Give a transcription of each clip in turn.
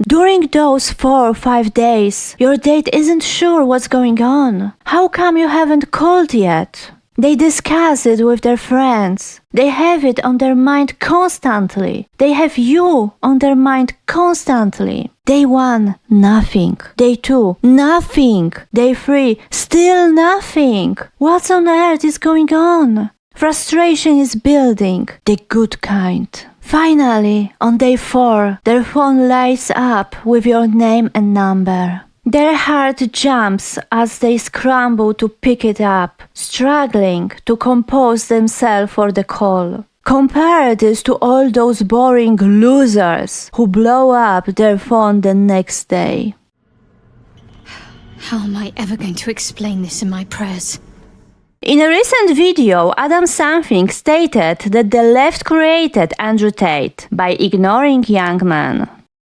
During those 4 or 5 days, your date isn't sure what's going on. How come you haven't called yet? They discuss it with their friends. They have it on their mind constantly. They have you on their mind constantly. Day 1, nothing. Day 2, nothing. Day 3, still nothing. What on earth is going on? Frustration is building, the good kind. Finally, on day 4, their phone lights up with your name and number. Their heart jumps as they scramble to pick it up, struggling to compose themselves for the call. Compare this to all those boring losers who blow up their phone the next day. How am I ever going to explain this in my prayers? In a recent video, Adam Something stated that the left created Andrew Tate by ignoring young men.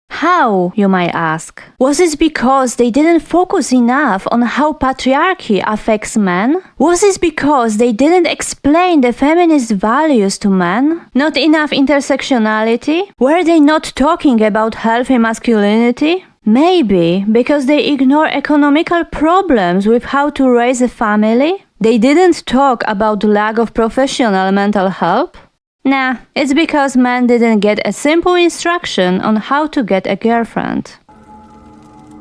How, you might ask? Was it because they didn't focus enough on how patriarchy affects men? Was it because they didn't explain the feminist values to men? Not enough intersectionality? Were they not talking about healthy masculinity? Maybe because they ignore economical problems with how to raise a family? They didn't talk about the lack of professional mental help? Nah, it's because men didn't get a simple instruction on how to get a girlfriend.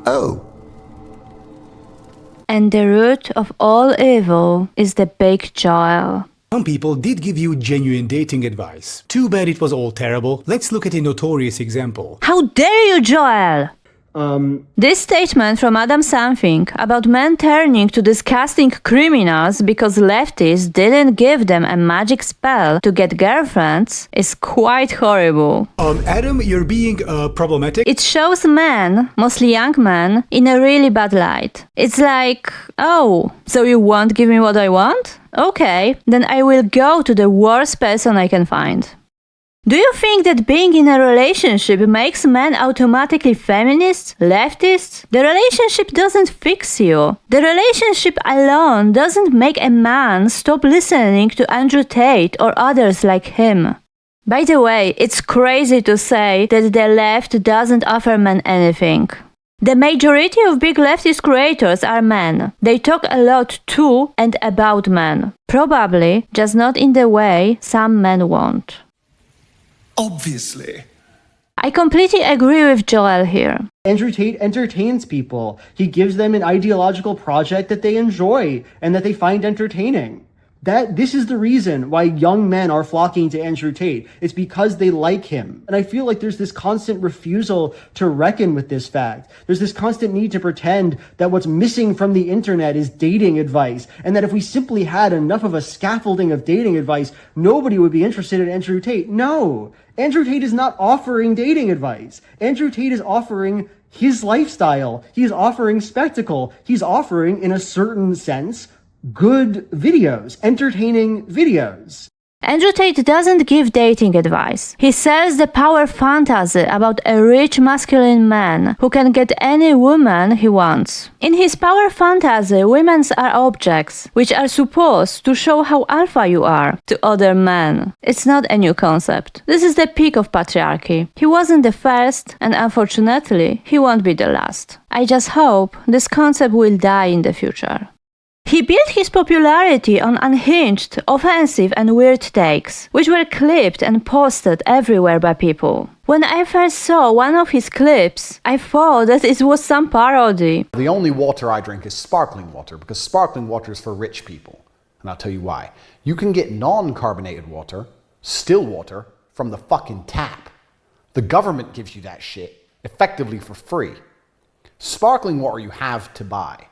Oh. And the root of all evil is the big Joel. Some people did give you genuine dating advice. Too bad it was all terrible. Let's look at a notorious example. How dare you, Joel! This statement from Adam Something about men turning to disgusting criminals because leftists didn't give them a magic spell to get girlfriends is quite horrible. Adam, you're being problematic. It shows men, mostly young men, in a really bad light. It's like, oh, so you won't give me what I want? Okay, then I will go to the worst person I can find. Do you think that being in a relationship makes men automatically feminists, leftists? The relationship doesn't fix you. The relationship alone doesn't make a man stop listening to Andrew Tate or others like him. By the way, it's crazy to say that the left doesn't offer men anything. The majority of big leftist creators are men. They talk a lot to and about men. Probably just not in the way some men want. Obviously. I completely agree with Joel here. Andrew Tate entertains people. He gives them an ideological project that they enjoy and that they find entertaining. This is the reason why young men are flocking to Andrew Tate. It's because they like him. And I feel like there's this constant refusal to reckon with this fact. There's this constant need to pretend that what's missing from the internet is dating advice, and that if we simply had enough of a scaffolding of dating advice, nobody would be interested in Andrew Tate. No! Andrew Tate is not offering dating advice. Andrew Tate is offering his lifestyle. He is offering spectacle. He's offering, in a certain sense, good videos, entertaining videos. Andrew Tate doesn't give dating advice. He sells the power fantasy about a rich masculine man who can get any woman he wants. In his power fantasy, women are objects, which are supposed to show how alpha you are to other men. It's not a new concept. This is the peak of patriarchy. He wasn't the first, and unfortunately, he won't be the last. I just hope this concept will die in the future. He built his popularity on unhinged, offensive and weird takes, which were clipped and posted everywhere by people. When I first saw one of his clips, I thought that it was some parody. The only water I drink is sparkling water, because sparkling water is for rich people. And I'll tell you why. You can get non-carbonated water, still water, from the fucking tap. The government gives you that shit, effectively for free. Sparkling water you have to buy.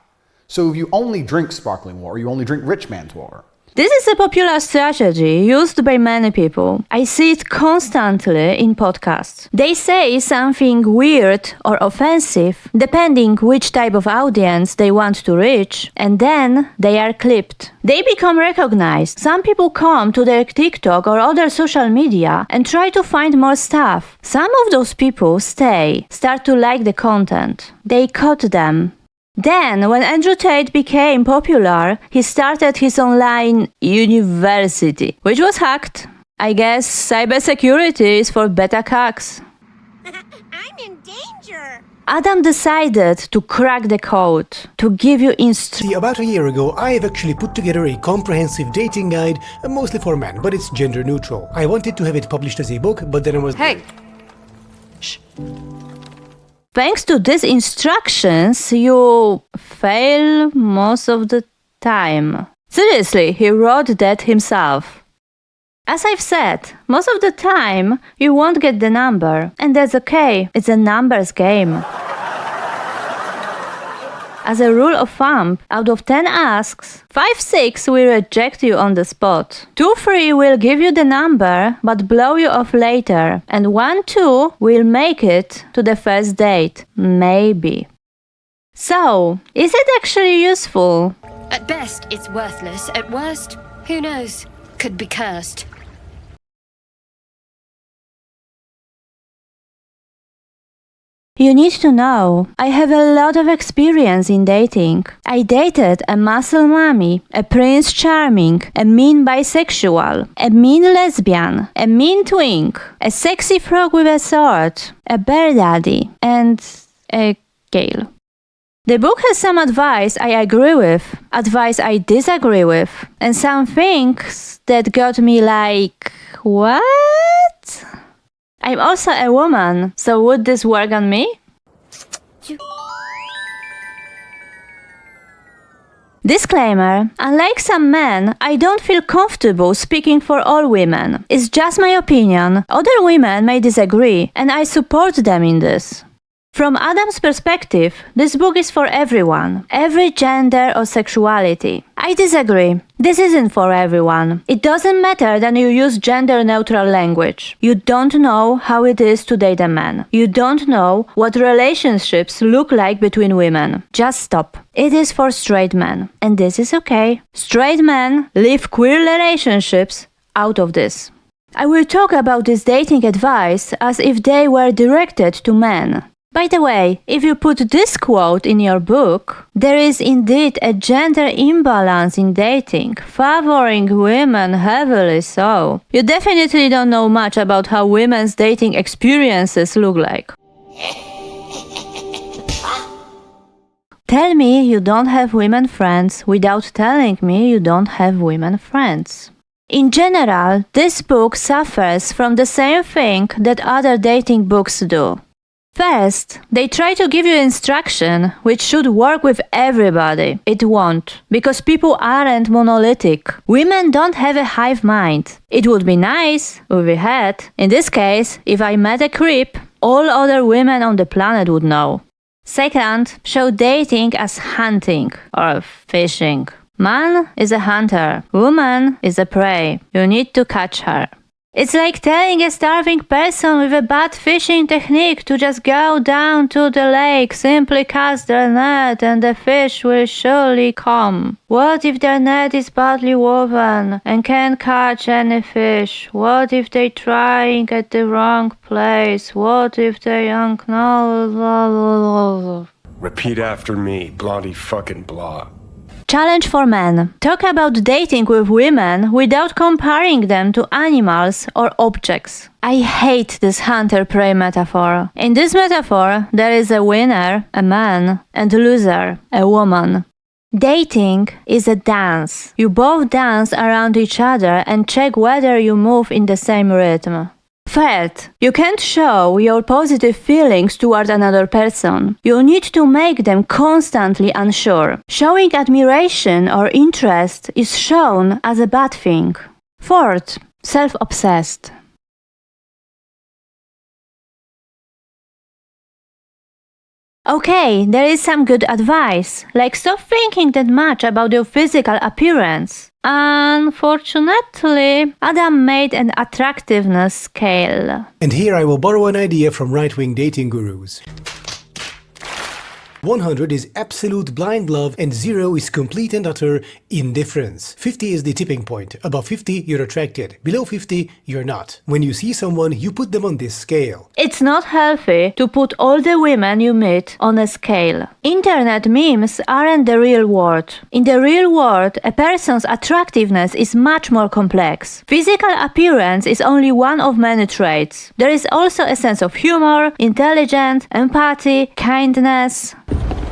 So if you only drink sparkling water, you only drink rich man's water. This is a popular strategy used by many people. I see it constantly in podcasts. They say something weird or offensive, depending which type of audience they want to reach, and then they are clipped. They become recognized. Some people come to their TikTok or other social media and try to find more stuff. Some of those people start to like the content. They cut them. Then, when Andrew Tate became popular, he started his online university, which was hacked. I guess cybersecurity is for beta cucks. I'm in danger. Adam decided to crack the code, to give you instructions. See, about a year ago, I've actually put together a comprehensive dating guide, mostly for men, but it's gender neutral. I wanted to have it published as a book, but then I was... Hey! Thanks to these instructions, you fail most of the time. Seriously, he wrote that himself. As I've said, most of the time you won't get the number, and that's okay, it's a numbers game. As a rule of thumb, out of 10 asks, 5-6 will reject you on the spot. 2-3 will give you the number but blow you off later, and 1-2 will make it to the first date. Maybe. So, is it actually useful? At best, it's worthless. At worst, who knows? Could be cursed. You need to know, I have a lot of experience in dating. I dated a muscle mommy, a prince charming, a mean bisexual, a mean lesbian, a mean twink, a sexy frog with a sword, a bear daddy, and a Gale. The book has some advice I agree with, advice I disagree with, and some things that got me like, what? I'm also a woman, so would this work on me? Disclaimer, unlike some men, I don't feel comfortable speaking for all women. It's just my opinion. Other women may disagree, and I support them in this. From Adam's perspective, this book is for everyone, every gender or sexuality. I disagree. This isn't for everyone. It doesn't matter that you use gender-neutral language. You don't know how it is to date a man. You don't know what relationships look like between women. Just stop. It is for straight men, and this is okay. Straight men leave queer relationships out of this. I will talk about this dating advice as if they were directed to men. By the way, if you put this quote in your book, there is indeed a gender imbalance in dating, favoring women heavily so. You definitely don't know much about how women's dating experiences look like. Tell me you don't have women friends without telling me you don't have women friends. In general, this book suffers from the same thing that other dating books do. First, they try to give you instruction which should work with everybody. It won't, because people aren't monolithic. Women don't have a hive mind. It would be nice if we had. In this case, if I met a creep, all other women on the planet would know. Second, show dating as hunting or fishing. Man is a hunter, woman is a prey. You need to catch her. It's like telling a starving person with a bad fishing technique to just go down to the lake, simply cast their net and the fish will surely come. What if their net is badly woven and can't catch any fish? What if they're trying at the wrong place? What if they acknowledge... Repeat after me, Blondie fucking blah. Challenge for men. Talk about dating with women without comparing them to animals or objects. I hate this hunter-prey metaphor. In this metaphor, there is a winner, a man, and a loser, a woman. Dating is a dance. You both dance around each other and check whether you move in the same rhythm. Third, you can't show your positive feelings toward another person. You need to make them constantly unsure. Showing admiration or interest is shown as a bad thing. Fourth, self-obsessed. Okay, there is some good advice, like stop thinking that much about your physical appearance. Unfortunately, Adam made an attractiveness scale. And here I will borrow an idea from right-wing dating gurus. 100 is absolute blind love and 0 is complete and utter indifference. 50 is the tipping point. Above 50, you're attracted. Below 50, you're not. When you see someone, you put them on this scale. It's not healthy to put all the women you meet on a scale. Internet memes aren't the real world. In the real world, a person's attractiveness is much more complex. Physical appearance is only one of many traits. There is also a sense of humor, intelligence, empathy, kindness.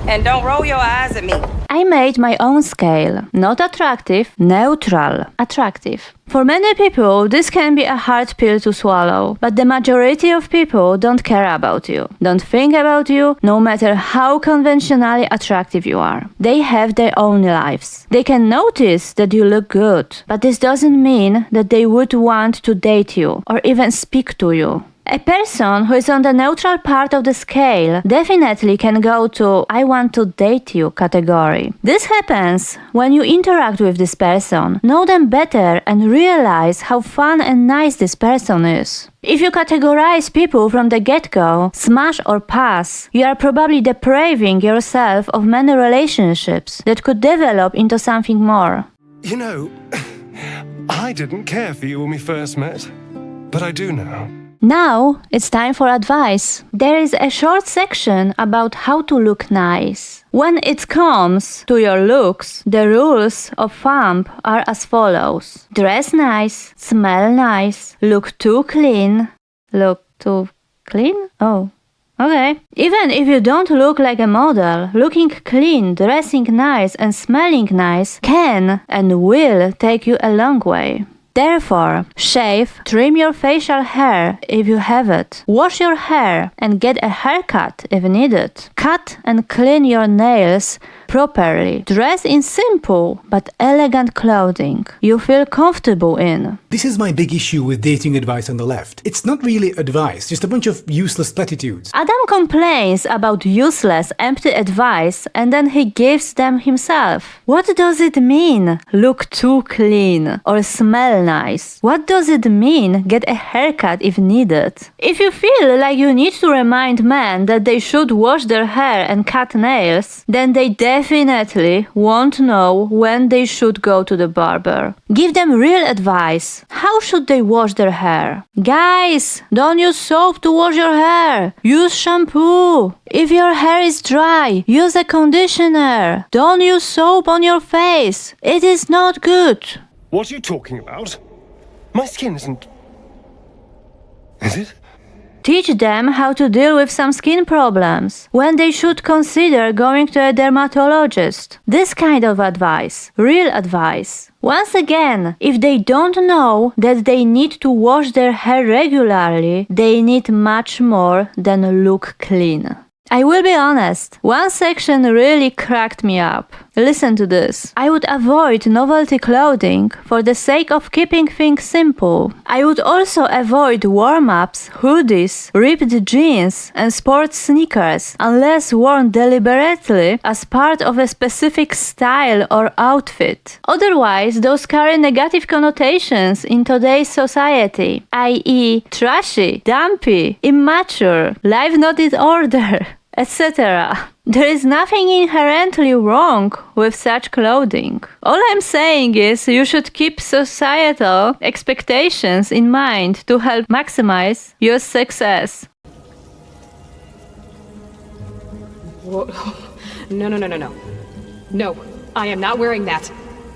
And don't roll your eyes at me. I made my own scale. Not attractive, neutral. Attractive. For many people, this can be a hard pill to swallow, but the majority of people don't care about you, don't think about you, no matter how conventionally attractive you are. They have their own lives. They can notice that you look good, but this doesn't mean that they would want to date you or even speak to you. A person who is on the neutral part of the scale definitely can go to I want to date you category. This happens when you interact with this person, know them better and realize how fun and nice this person is. If you categorize people from the get-go, smash or pass, you are probably depriving yourself of many relationships that could develop into something more. You know, I didn't care for you when we first met, but I do now. Now it's time for advice. There is a short section about how to look nice. When it comes to your looks, the rules of thumb are as follows. Dress nice, smell nice, look too clean. Look too clean? Oh. Okay. Even if you don't look like a model, looking clean, dressing nice and smelling nice can and will take you a long way. Therefore, shave, trim your facial hair if you have it, wash your hair and get a haircut if needed. Cut and clean your nails properly. Dress in simple but elegant clothing you feel comfortable in. This is my big issue with dating advice on the left. It's not really advice, just a bunch of useless platitudes. Adam complains about useless, empty advice and then he gives them himself. What does it mean, look too clean or smell nice? What does it mean, get a haircut if needed? If you feel like you need to remind men that they should wash their hair and cut nails, then they definitely won't know when they should go to the barber. Give them real advice. How should they wash their hair? Guys, don't use soap to wash your hair. Use shampoo. If your hair is dry, use a conditioner. Don't use soap on your face. It is not good. What are you talking about? My skin isn't... Is it? Teach them how to deal with some skin problems, when they should consider going to a dermatologist. This kind of advice, real advice. Once again, if they don't know that they need to wash their hair regularly, they need much more than look clean. I will be honest, one section really cracked me up. Listen to this. I would avoid novelty clothing for the sake of keeping things simple. I would also avoid warm-ups, hoodies, ripped jeans, and sports sneakers unless worn deliberately as part of a specific style or outfit. Otherwise, those carry negative connotations in today's society, i.e. trashy, dumpy, immature, life not in order, etc. There is nothing inherently wrong with such clothing. All I'm saying is you should keep societal expectations in mind to help maximize your success. Whoa. No. No, I am not wearing that.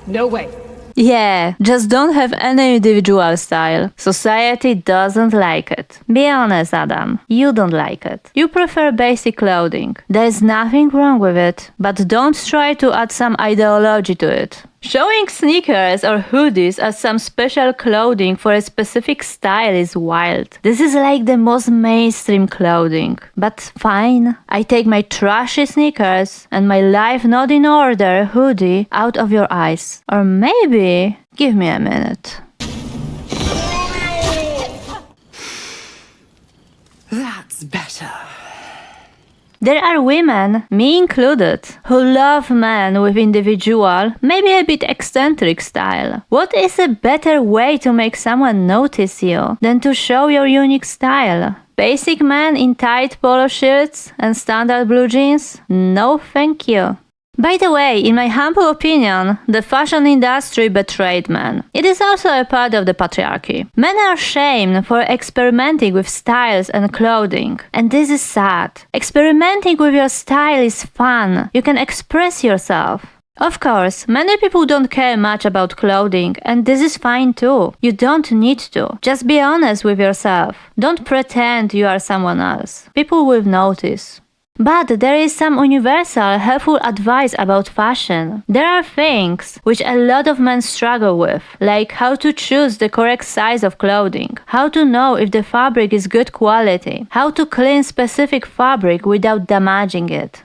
No way. Yeah, just don't have any individual style. Society doesn't like it. Be honest, Adam. You don't like it. You prefer basic clothing. There's nothing wrong with it, but don't try to add some ideology to it. Showing sneakers or hoodies as some special clothing for a specific style is wild. This is like the most mainstream clothing. But fine, I take my trashy sneakers and my life not in order hoodie out of your eyes. Or maybe, give me a minute. That's better. There are women, me included, who love men with individual, maybe a bit eccentric style. What is a better way to make someone notice you than to show your unique style? Basic men in tight polo shirts and standard blue jeans? No thank you. By the way, in my humble opinion, the fashion industry betrayed men. It is also a part of the patriarchy. Men are shamed for experimenting with styles and clothing, and this is sad. Experimenting with your style is fun. You can express yourself. Of course, many people don't care much about clothing, and this is fine too. You don't need to. Just be honest with yourself. Don't pretend you are someone else. People will notice. But there is some universal, helpful advice about fashion. There are things which a lot of men struggle with, like how to choose the correct size of clothing, how to know if the fabric is good quality, how to clean specific fabric without damaging it.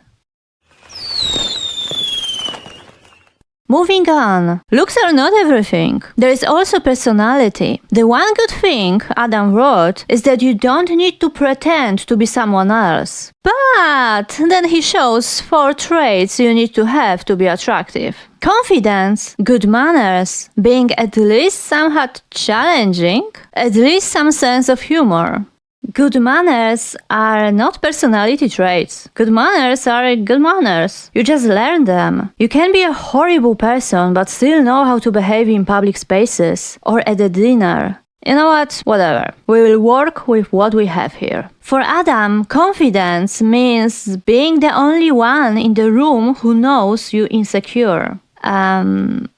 Moving on. Looks are not everything. There is also personality. The one good thing Adam wrote is that you don't need to pretend to be someone else. But then he shows 4 traits you need to have to be attractive. Confidence, good manners, being at least somewhat challenging, at least some sense of humor. Good manners are not personality traits. Good manners are good manners. You just learn them. You can be a horrible person but still know how to behave in public spaces or at a dinner. You know what? Whatever. We will work with what we have here. For Adam, confidence means being the only one in the room who knows you're insecure.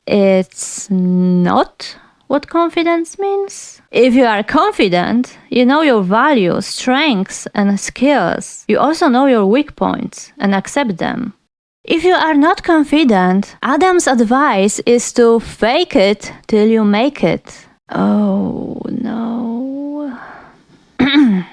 It's not what confidence means. If you are confident, you know your values, strengths, and skills. You also know your weak points and accept them. If you are not confident, Adam's advice is to fake it till you make it. Oh no.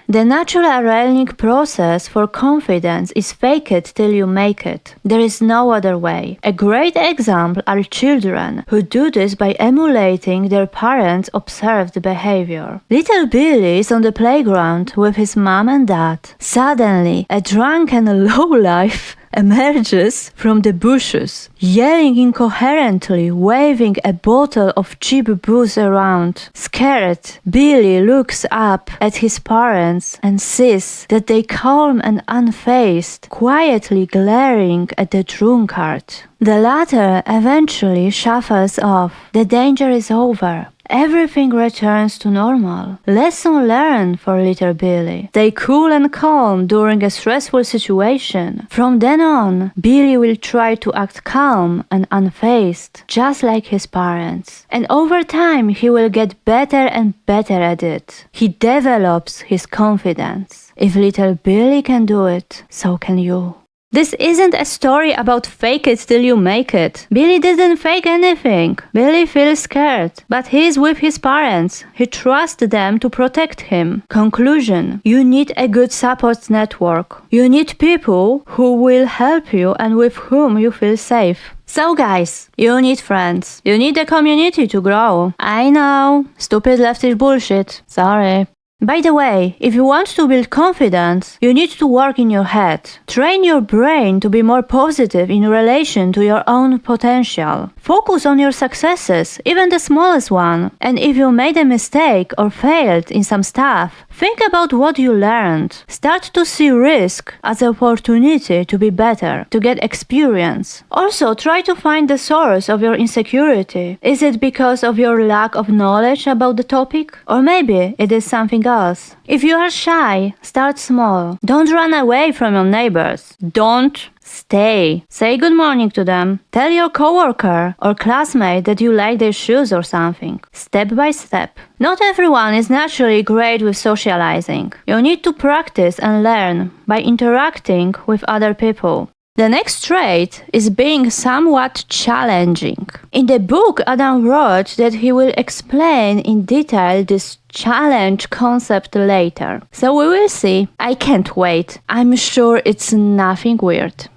The natural learning process for confidence is fake it till you make it. There is no other way. A great example are children who do this by emulating their parents' observed behavior. Little Billy is on the playground with his mom and dad. Suddenly, a drunken lowlife emerges from the bushes, yelling incoherently, waving a bottle of cheap booze around. Scared, Billy looks up at his parents and sees that they calm and unfazed, quietly glaring at the drunkard. The latter eventually shuffles off. The danger is over. Everything returns to normal. Lesson learned for little Billy. Stay cool and calm during a stressful situation. From then on, Billy will try to act calm and unfazed, just like his parents. And over time, he will get better and better at it. He develops his confidence. If little Billy can do it, so can you. This isn't a story about fake it till you make it. Billy didn't fake anything. Billy feels scared, but he's with his parents. He trusts them to protect him. Conclusion: you need a good support network. You need people who will help you and with whom you feel safe. So guys, you need friends. You need a community to grow. I know, stupid leftish bullshit. Sorry. By the way, if you want to build confidence, you need to work in your head. Train your brain to be more positive in relation to your own potential. Focus on your successes, even the smallest one. And if you made a mistake or failed in some stuff, think about what you learned. Start to see risk as an opportunity to be better, to get experience. Also, try to find the source of your insecurity. Is it because of your lack of knowledge about the topic? Or maybe it is something else. If you are shy, start small. Don't run away from your neighbors. Don't stay. Say good morning to them. Tell your coworker or classmate that you like their shoes or something. Step by step. Not everyone is naturally great with socializing. You need to practice and learn by interacting with other people. The next trait is being somewhat challenging. In the book, Adam wrote that he will explain in detail this challenge concept later. So we will see. I can't wait. I'm sure it's nothing weird.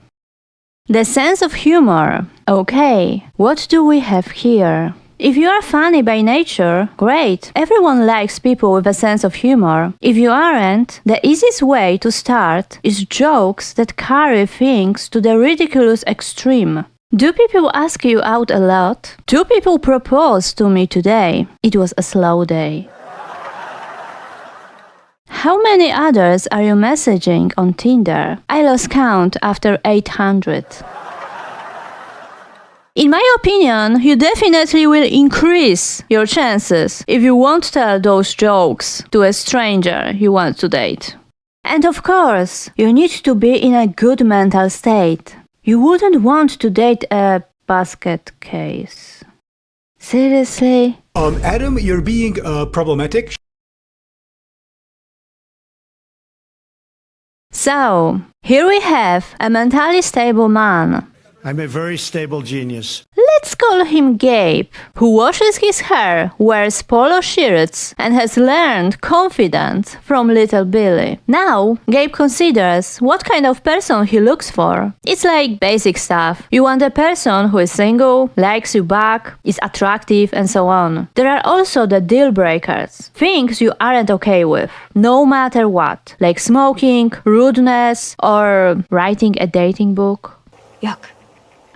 The sense of humor. Okay, what do we have here? If you are funny by nature, great. Everyone likes people with a sense of humor. If you aren't, the easiest way to start is jokes that carry things to the ridiculous extreme. Do people ask you out a lot? 2 people proposed to me today. It was a slow day. How many others are you messaging on Tinder? I lost count after 800. In my opinion, you definitely will increase your chances if you won't tell those jokes to a stranger you want to date. And of course, you need to be in a good mental state. You wouldn't want to date a basket case. Seriously? Adam, you're being problematic. So, here we have a mentally stable man. I'm a very stable genius. Let's call him Gabe, who washes his hair, wears polo shirts, and has learned confidence from little Billy. Now, Gabe considers what kind of person he looks for. It's like basic stuff. You want a person who is single, likes you back, is attractive, and so on. There are also the deal breakers, things you aren't okay with, no matter what, like smoking, rudeness, or writing a dating book. Yuck.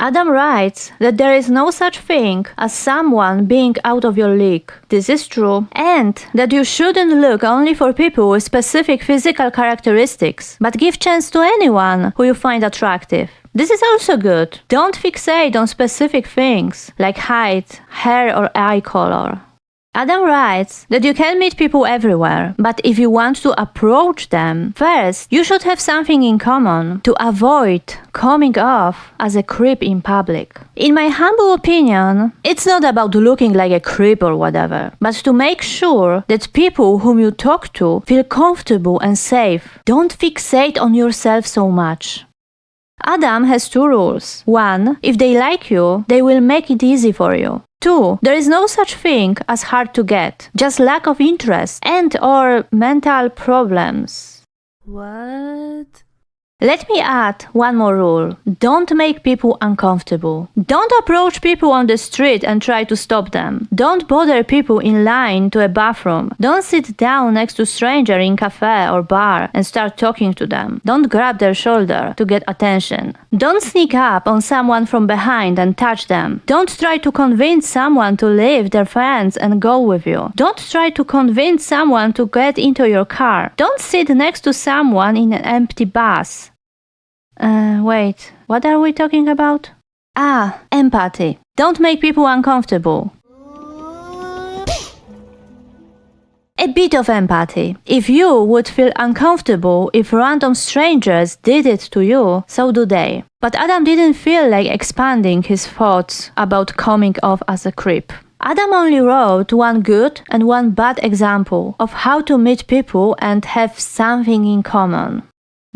Adam writes that there is no such thing as someone being out of your league. This is true. And that you shouldn't look only for people with specific physical characteristics, but give chance to anyone who you find attractive. This is also good. Don't fixate on specific things, like height, hair or eye color. Adam writes that you can meet people everywhere, but if you want to approach them, first you should have something in common to avoid coming off as a creep in public. In my humble opinion, it's not about looking like a creep or whatever, but to make sure that people whom you talk to feel comfortable and safe. Don't fixate on yourself so much. Adam has 2 rules. 1. If they like you, they will make it easy for you. 2. There is no such thing as hard to get, just lack of interest and or mental problems. What? Let me add one more rule. Don't make people uncomfortable. Don't approach people on the street and try to stop them. Don't bother people in line to a bathroom. Don't sit down next to a stranger in cafe or bar and start talking to them. Don't grab their shoulder to get attention. Don't sneak up on someone from behind and touch them. Don't try to convince someone to leave their friends and go with you. Don't try to convince someone to get into your car. Don't sit next to someone in an empty bus. Wait, what are we talking about? Empathy. Don't make people uncomfortable. A bit of empathy. If you would feel uncomfortable if random strangers did it to you, so do they. But Adam didn't feel like expanding his thoughts about coming off as a creep. Adam only wrote one good and one bad example of how to meet people and have something in common.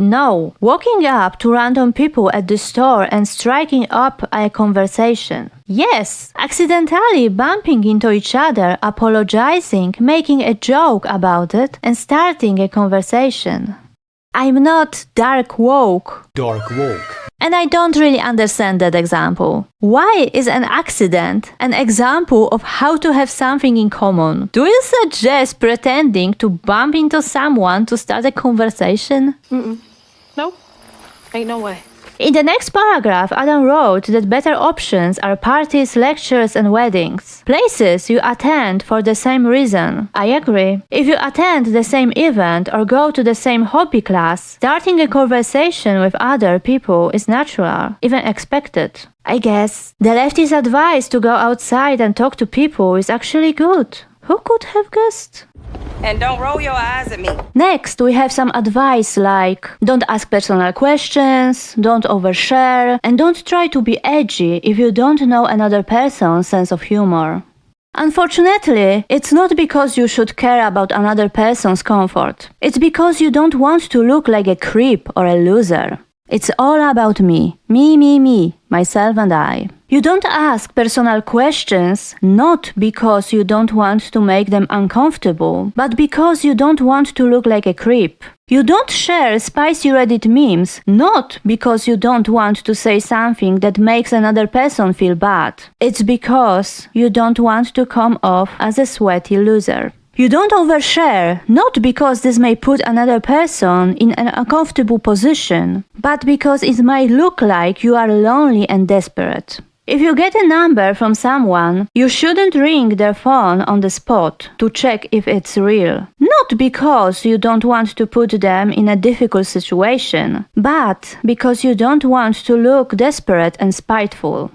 No, walking up to random people at the store and striking up a conversation. Yes, accidentally bumping into each other, apologizing, making a joke about it, and starting a conversation. I'm not dark woke. Dark woke. And I don't really understand that example. Why is an accident an example of how to have something in common? Do you suggest pretending to bump into someone to start a conversation? No, ain't no way. In the next paragraph, Adam wrote that better options are parties, lectures, and weddings. Places you attend for the same reason. I agree. If you attend the same event or go to the same hobby class, starting a conversation with other people is natural, even expected. I guess the leftist advice to go outside and talk to people is actually good. Who could have guessed? And don't roll your eyes at me. Next, we have some advice like don't ask personal questions, don't overshare, and don't try to be edgy if you don't know another person's sense of humor. Unfortunately, it's not because you should care about another person's comfort. It's because you don't want to look like a creep or a loser. It's all about me. Me, myself and I. You don't ask personal questions not because you don't want to make them uncomfortable, but because you don't want to look like a creep. You don't share spicy Reddit memes not because you don't want to say something that makes another person feel bad. It's because you don't want to come off as a sweaty loser. You don't overshare, not because this may put another person in an uncomfortable position, but because it might look like you are lonely and desperate. If you get a number from someone, you shouldn't ring their phone on the spot to check if it's real. Not because you don't want to put them in a difficult situation, but because you don't want to look desperate and spiteful.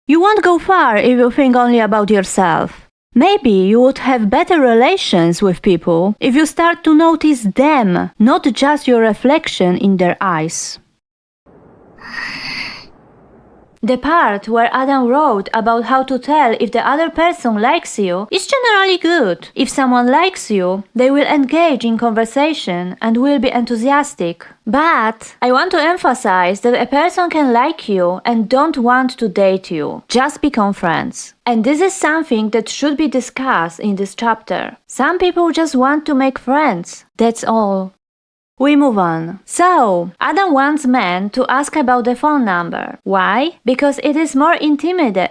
You won't go far if you think only about yourself. Maybe you would have better relations with people if you start to notice them, not just your reflection in their eyes. The part where Adam wrote about how to tell if the other person likes you is generally good. If someone likes you, they will engage in conversation and will be enthusiastic. But I want to emphasize that a person can like you and don't want to date you, just become friends. And this is something that should be discussed in this chapter. Some people just want to make friends, that's all. We move on. So, Adam wants men to ask about the phone number. Why? Because it is more intimidating.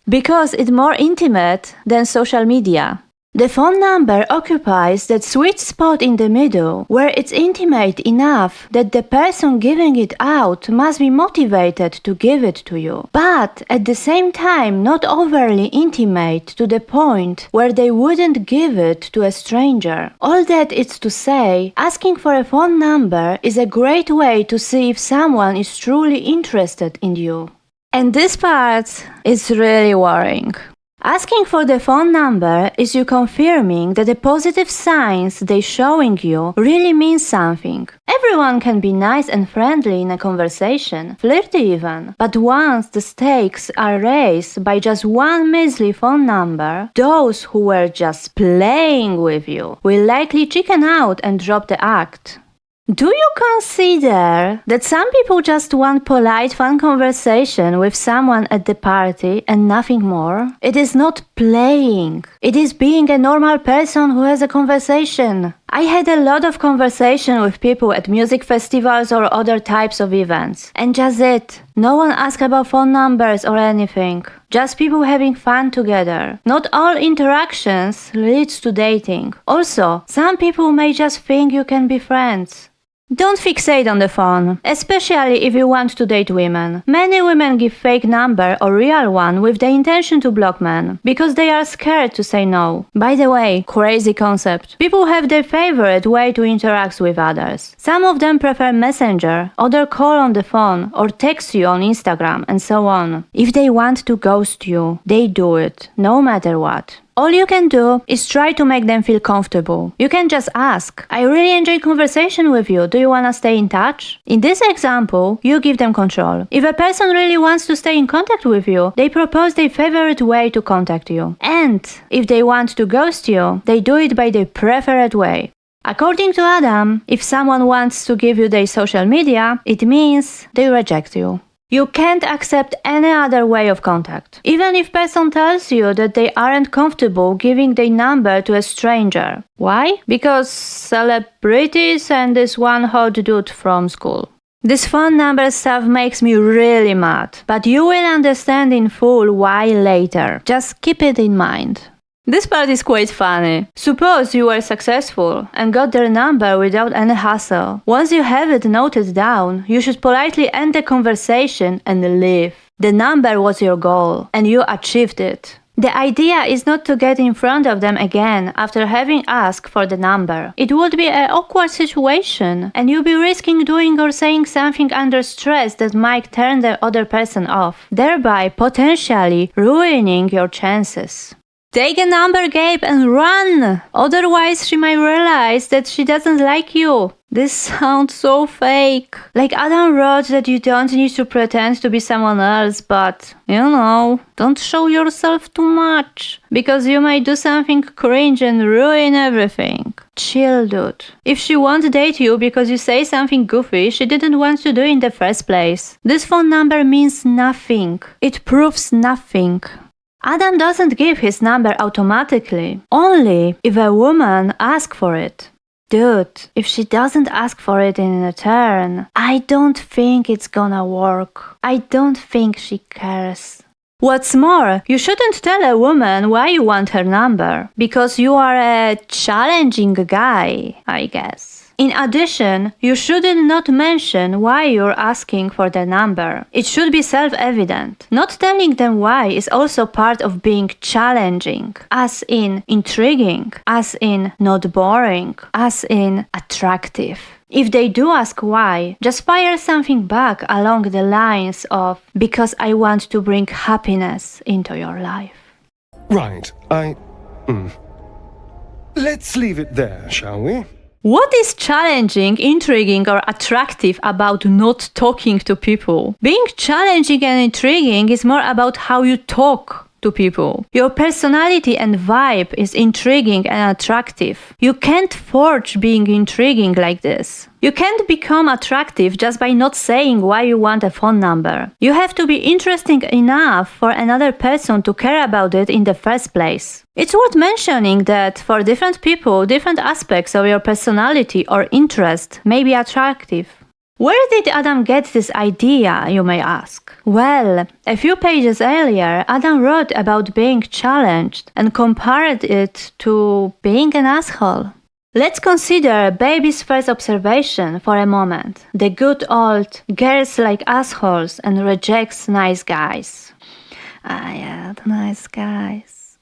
Because it's more intimate than social media. The phone number occupies that sweet spot in the middle, where it's intimate enough that the person giving it out must be motivated to give it to you, but at the same time not overly intimate to the point where they wouldn't give it to a stranger. All that is to say, asking for a phone number is a great way to see if someone is truly interested in you. And this part is really worrying. Asking for the phone number is you confirming that the positive signs they're showing you really mean something. Everyone can be nice and friendly in a conversation, flirty even, but once the stakes are raised by just one measly phone number, those who were just playing with you will likely chicken out and drop the act. Do you consider that some people just want polite, fun conversation with someone at the party and nothing more? It is not playing. It is being a normal person who has a conversation. I had a lot of conversation with people at music festivals or other types of events. And just it. No one asked about phone numbers or anything. Just people having fun together. Not all interactions leads to dating. Also, some people may just think you can be friends. Don't fixate on the phone, especially if you want to date women. Many women give fake number or real one with the intention to block men, because they are scared to say no. By the way, crazy concept. People have their favorite way to interact with others. Some of them prefer Messenger, others call on the phone, or text you on Instagram, and so on. If they want to ghost you, they do it, no matter what. All you can do is try to make them feel comfortable. You can just ask, I really enjoyed conversation with you, do you wanna stay in touch? In this example, you give them control. If a person really wants to stay in contact with you, they propose their favorite way to contact you. And if they want to ghost you, they do it by their preferred way. According to Adam, if someone wants to give you their social media, it means they reject you. You can't accept any other way of contact. Even if person tells you that they aren't comfortable giving their number to a stranger. Why? Because celebrities and this one hot dude from school. This phone number stuff makes me really mad, but you will understand in full why later. Just keep it in mind. This part is quite funny. Suppose you were successful and got their number without any hassle. Once you have it noted down, you should politely end the conversation and leave. The number was your goal, and you achieved it. The idea is not to get in front of them again after having asked for the number. It would be an awkward situation, and you'll be risking doing or saying something under stress that might turn the other person off, thereby potentially ruining your chances. Take a number, Gabe, and run! Otherwise, she might realize that she doesn't like you. This sounds so fake. Like Adam wrote that you don't need to pretend to be someone else, but, don't show yourself too much. Because you might do something cringe and ruin everything. Chill, dude. If she won't date you because you say something goofy she didn't want to do in the first place. This phone number means nothing. It proves nothing. Adam doesn't give his number automatically, only if a woman asks for it. Dude, if she doesn't ask for it in return, I don't think it's gonna work. I don't think she cares. What's more, you shouldn't tell a woman why you want her number, because you are a challenging guy, I guess. In addition, you should not mention why you're asking for the number. It should be self-evident. Not telling them why is also part of being challenging, as in intriguing, as in not boring, as in attractive. If they do ask why, just fire something back along the lines of, because I want to bring happiness into your life. Right, Let's leave it there, shall we? What is challenging, intriguing, or attractive about not talking to people? Being challenging and intriguing is more about how you talk to people. Your personality and vibe is intriguing and attractive. You can't forge being intriguing like this. You can't become attractive just by not saying why you want a phone number. You have to be interesting enough for another person to care about it in the first place. It's worth mentioning that for different people, different aspects of your personality or interest may be attractive. Where did Adam get this idea, you may ask? Well, a few pages earlier, Adam wrote about being challenged and compared it to being an asshole. Let's consider baby's first observation for a moment. The good old girls like assholes and rejects nice guys. Yeah, the nice guys.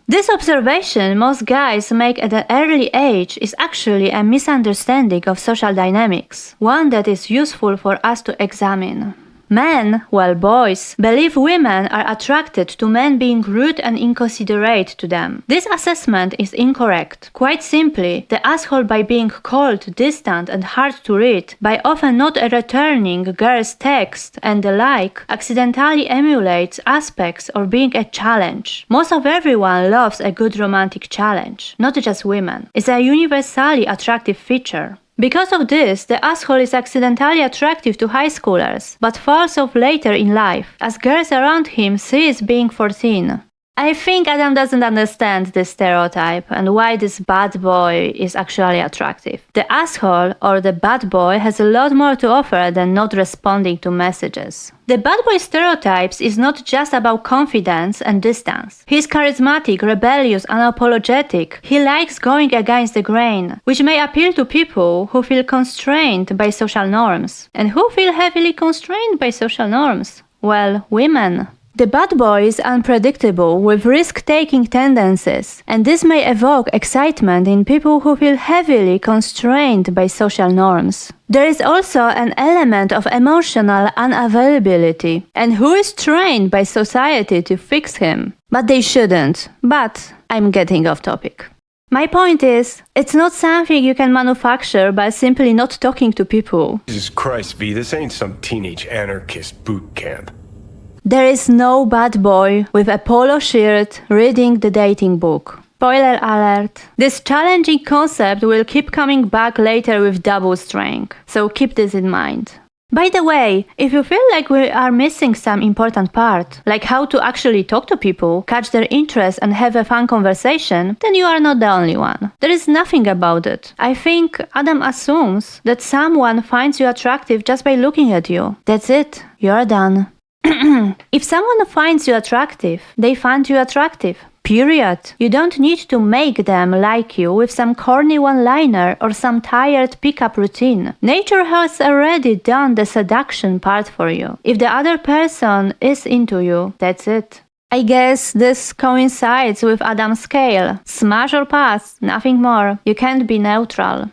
This observation most guys make at an early age is actually a misunderstanding of social dynamics, one that is useful for us to examine. Men, well boys, believe women are attracted to men being rude and inconsiderate to them. This assessment is incorrect. Quite simply, the asshole by being cold, distant and hard to read, by often not returning girls' text and the like, accidentally emulates aspects of being a challenge. Most of everyone loves a good romantic challenge, not just women. It's a universally attractive feature. Because of this, the asshole is accidentally attractive to high schoolers, but falls off later in life, as girls around him see it being 14. I think Adam doesn't understand this stereotype and why this bad boy is actually attractive. The asshole or the bad boy has a lot more to offer than not responding to messages. The bad boy stereotypes is not just about confidence and distance. He's charismatic, rebellious, unapologetic. He likes going against the grain, which may appeal to people who feel constrained by social norms. And who feel heavily constrained by social norms? Well, women. The bad boy is unpredictable, with risk-taking tendencies, and this may evoke excitement in people who feel heavily constrained by social norms. There is also an element of emotional unavailability, and who is trained by society to fix him? But they shouldn't. But I'm getting off topic. My point is, it's not something you can manufacture by simply not talking to people. Jesus Christ, V, this ain't some teenage anarchist boot camp. There is no bad boy with a polo shirt reading the dating book. Spoiler alert. This challenging concept will keep coming back later with double strength, so keep this in mind. By the way, if you feel like we are missing some important part, like how to actually talk to people, catch their interest and have a fun conversation, then you are not the only one. There is nothing about it. I think Adam assumes that someone finds you attractive just by looking at you. That's it. You're done. If someone finds you attractive, they find you attractive. Period. You don't need to make them like you with some corny one-liner or some tired pickup routine. Nature has already done the seduction part for you. If the other person is into you, that's it. I guess this coincides with Adam's scale. Smash or pass, nothing more. You can't be neutral.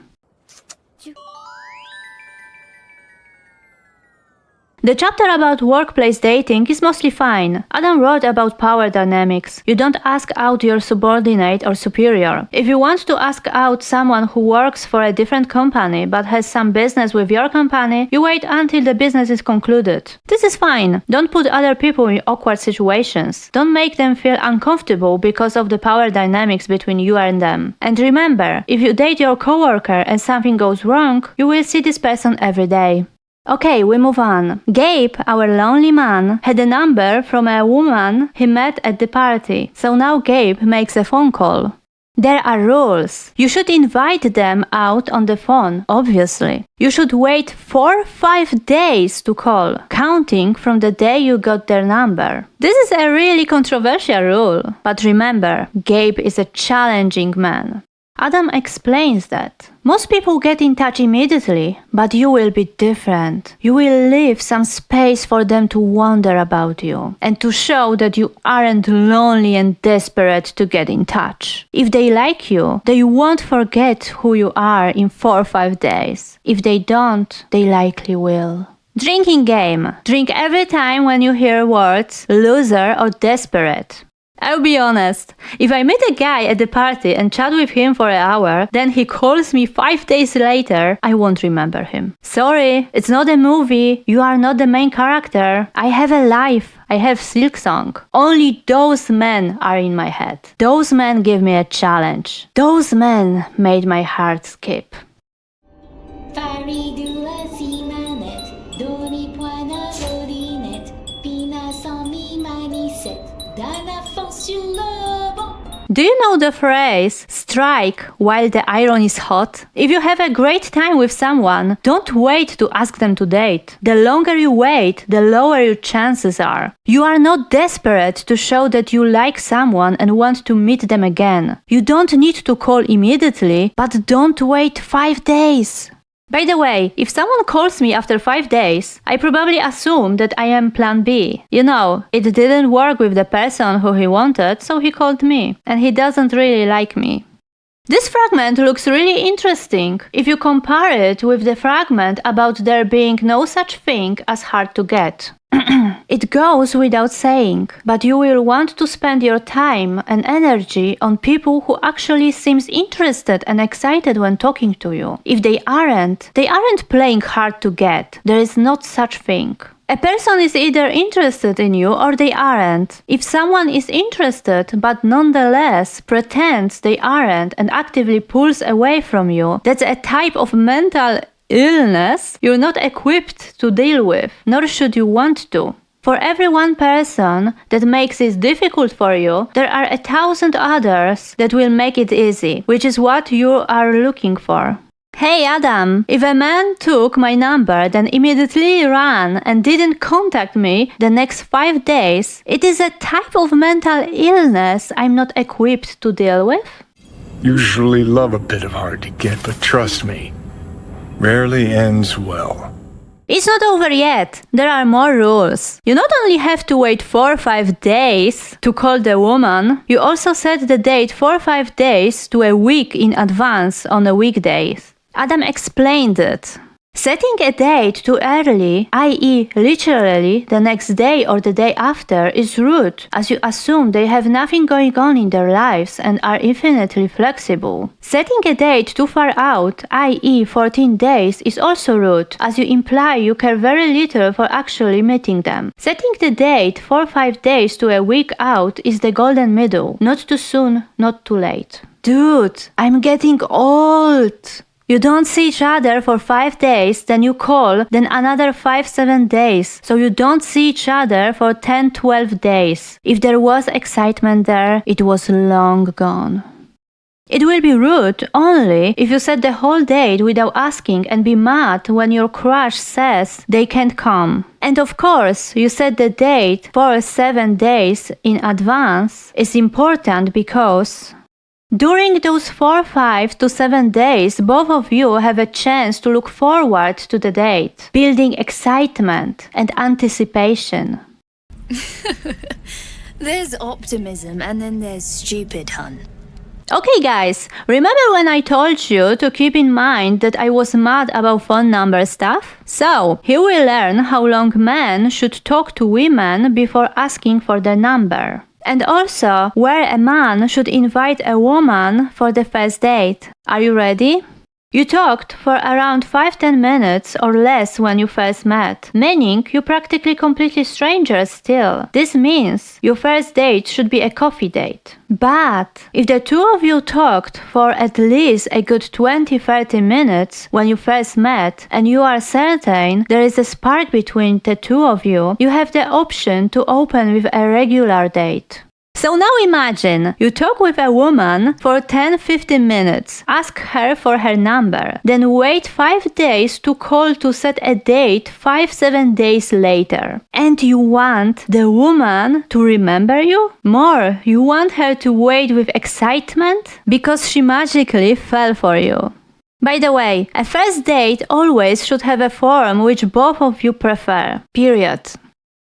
The chapter about workplace dating is mostly fine. Adam wrote about power dynamics. You don't ask out your subordinate or superior. If you want to ask out someone who works for a different company but has some business with your company, you wait until the business is concluded. This is fine. Don't put other people in awkward situations. Don't make them feel uncomfortable because of the power dynamics between you and them. And remember, if you date your coworker and something goes wrong, you will see this person every day. Okay, we move on. Gabe, our lonely man, had a number from a woman he met at the party, so now Gabe makes a phone call. There are rules. You should invite them out on the phone, obviously. You should wait 4 or 5 days to call, counting from the day you got their number. This is a really controversial rule, but remember, Gabe is a challenging man. Adam explains that. Most people get in touch immediately, but you will be different. You will leave some space for them to wonder about you and to show that you aren't lonely and desperate to get in touch. If they like you, they won't forget who you are in 4 or 5 days. If they don't, they likely will. Drinking game. Drink every time when you hear words loser or desperate. I'll be honest, if I meet a guy at the party and chat with him for an hour, then he calls me 5 days later, I won't remember him. Sorry, it's not a movie, you are not the main character. I have a life, I have Silksong. Only those men are in my head. Those men give me a challenge. Those men made my heart skip. Do you know the phrase, strike while the iron is hot? If you have a great time with someone, don't wait to ask them to date. The longer you wait, the lower your chances are. You are not desperate to show that you like someone and want to meet them again. You don't need to call immediately, but don't wait 5 days. By the way, if someone calls me after 5 days, I probably assume that I am plan B. You know, it didn't work with the person who he wanted, so he called me, and he doesn't really like me. This fragment looks really interesting if you compare it with the fragment about there being no such thing as hard to get. It goes without saying, but you will want to spend your time and energy on people who actually seems interested and excited when talking to you. If they aren't playing hard to get. There is not such thing. A person is either interested in you or they aren't. If someone is interested but nonetheless pretends they aren't and actively pulls away from you, that's a type of mental illness you're not equipped to deal with, nor should you want to. For every one person that makes it difficult for you, there are 1,000 others that will make it easy, which is what you are looking for. Hey Adam, if a man took my number, then immediately ran and didn't contact me the next 5 days, it is a type of mental illness I'm not equipped to deal with. Usually love a bit of hard to get, but trust me, rarely ends well. It's not over yet. There are more rules. You not only have to wait 4 or 5 days to call the woman, you also set the date 4 or 5 days to a week in advance on a weekday. Adam explained it. Setting a date too early, i.e. literally the next day or the day after, is rude, as you assume they have nothing going on in their lives and are infinitely flexible. Setting a date too far out, i.e. 14 days, is also rude, as you imply you care very little for actually meeting them. Setting the date 4 or 5 days to a week out is the golden middle. Not too soon, not too late. Dude, I'm getting old. You don't see each other for 5 days, then you call, then another 5-7 days. So you don't see each other for 10-12 days. If there was excitement there, it was long gone. It will be rude only if you set the whole date without asking and be mad when your crush says they can't come. And of course, you set the date for 7 days in advance is important because during those 4, 5 to 7 days, both of you have a chance to look forward to the date, building excitement and anticipation. There's optimism and then there's stupid, hun. Okay guys, remember when I told you to keep in mind that I was mad about phone number stuff? So, here we learn how long men should talk to women before asking for their number. And also, where a man should invite a woman for the first date. Are you ready? You talked for around 5-10 minutes or less when you first met, meaning you're practically completely strangers still. This means your first date should be a coffee date. But if the two of you talked for at least a good 20-30 minutes when you first met and you are certain there is a spark between the two of you, you have the option to open with a regular date. So now imagine, you talk with a woman for 10-15 minutes, ask her for her number, then wait 5 days to call to set a date 5-7 days later. And you want the woman to remember you? More, you want her to wait with excitement? Because she magically fell for you. By the way, a first date always should have a form which both of you prefer. Period.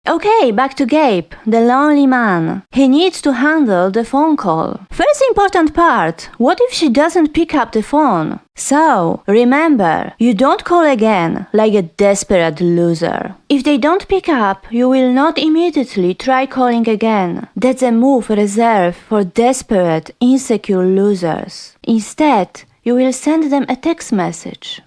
Okay, back to Gabe, the lonely man. He needs to handle the phone call. First important part, what if she doesn't pick up the phone? So, remember, you don't call again like a desperate loser. If they don't pick up, you will not immediately try calling again. That's a move reserved for desperate, insecure losers. Instead, you will send them a text message.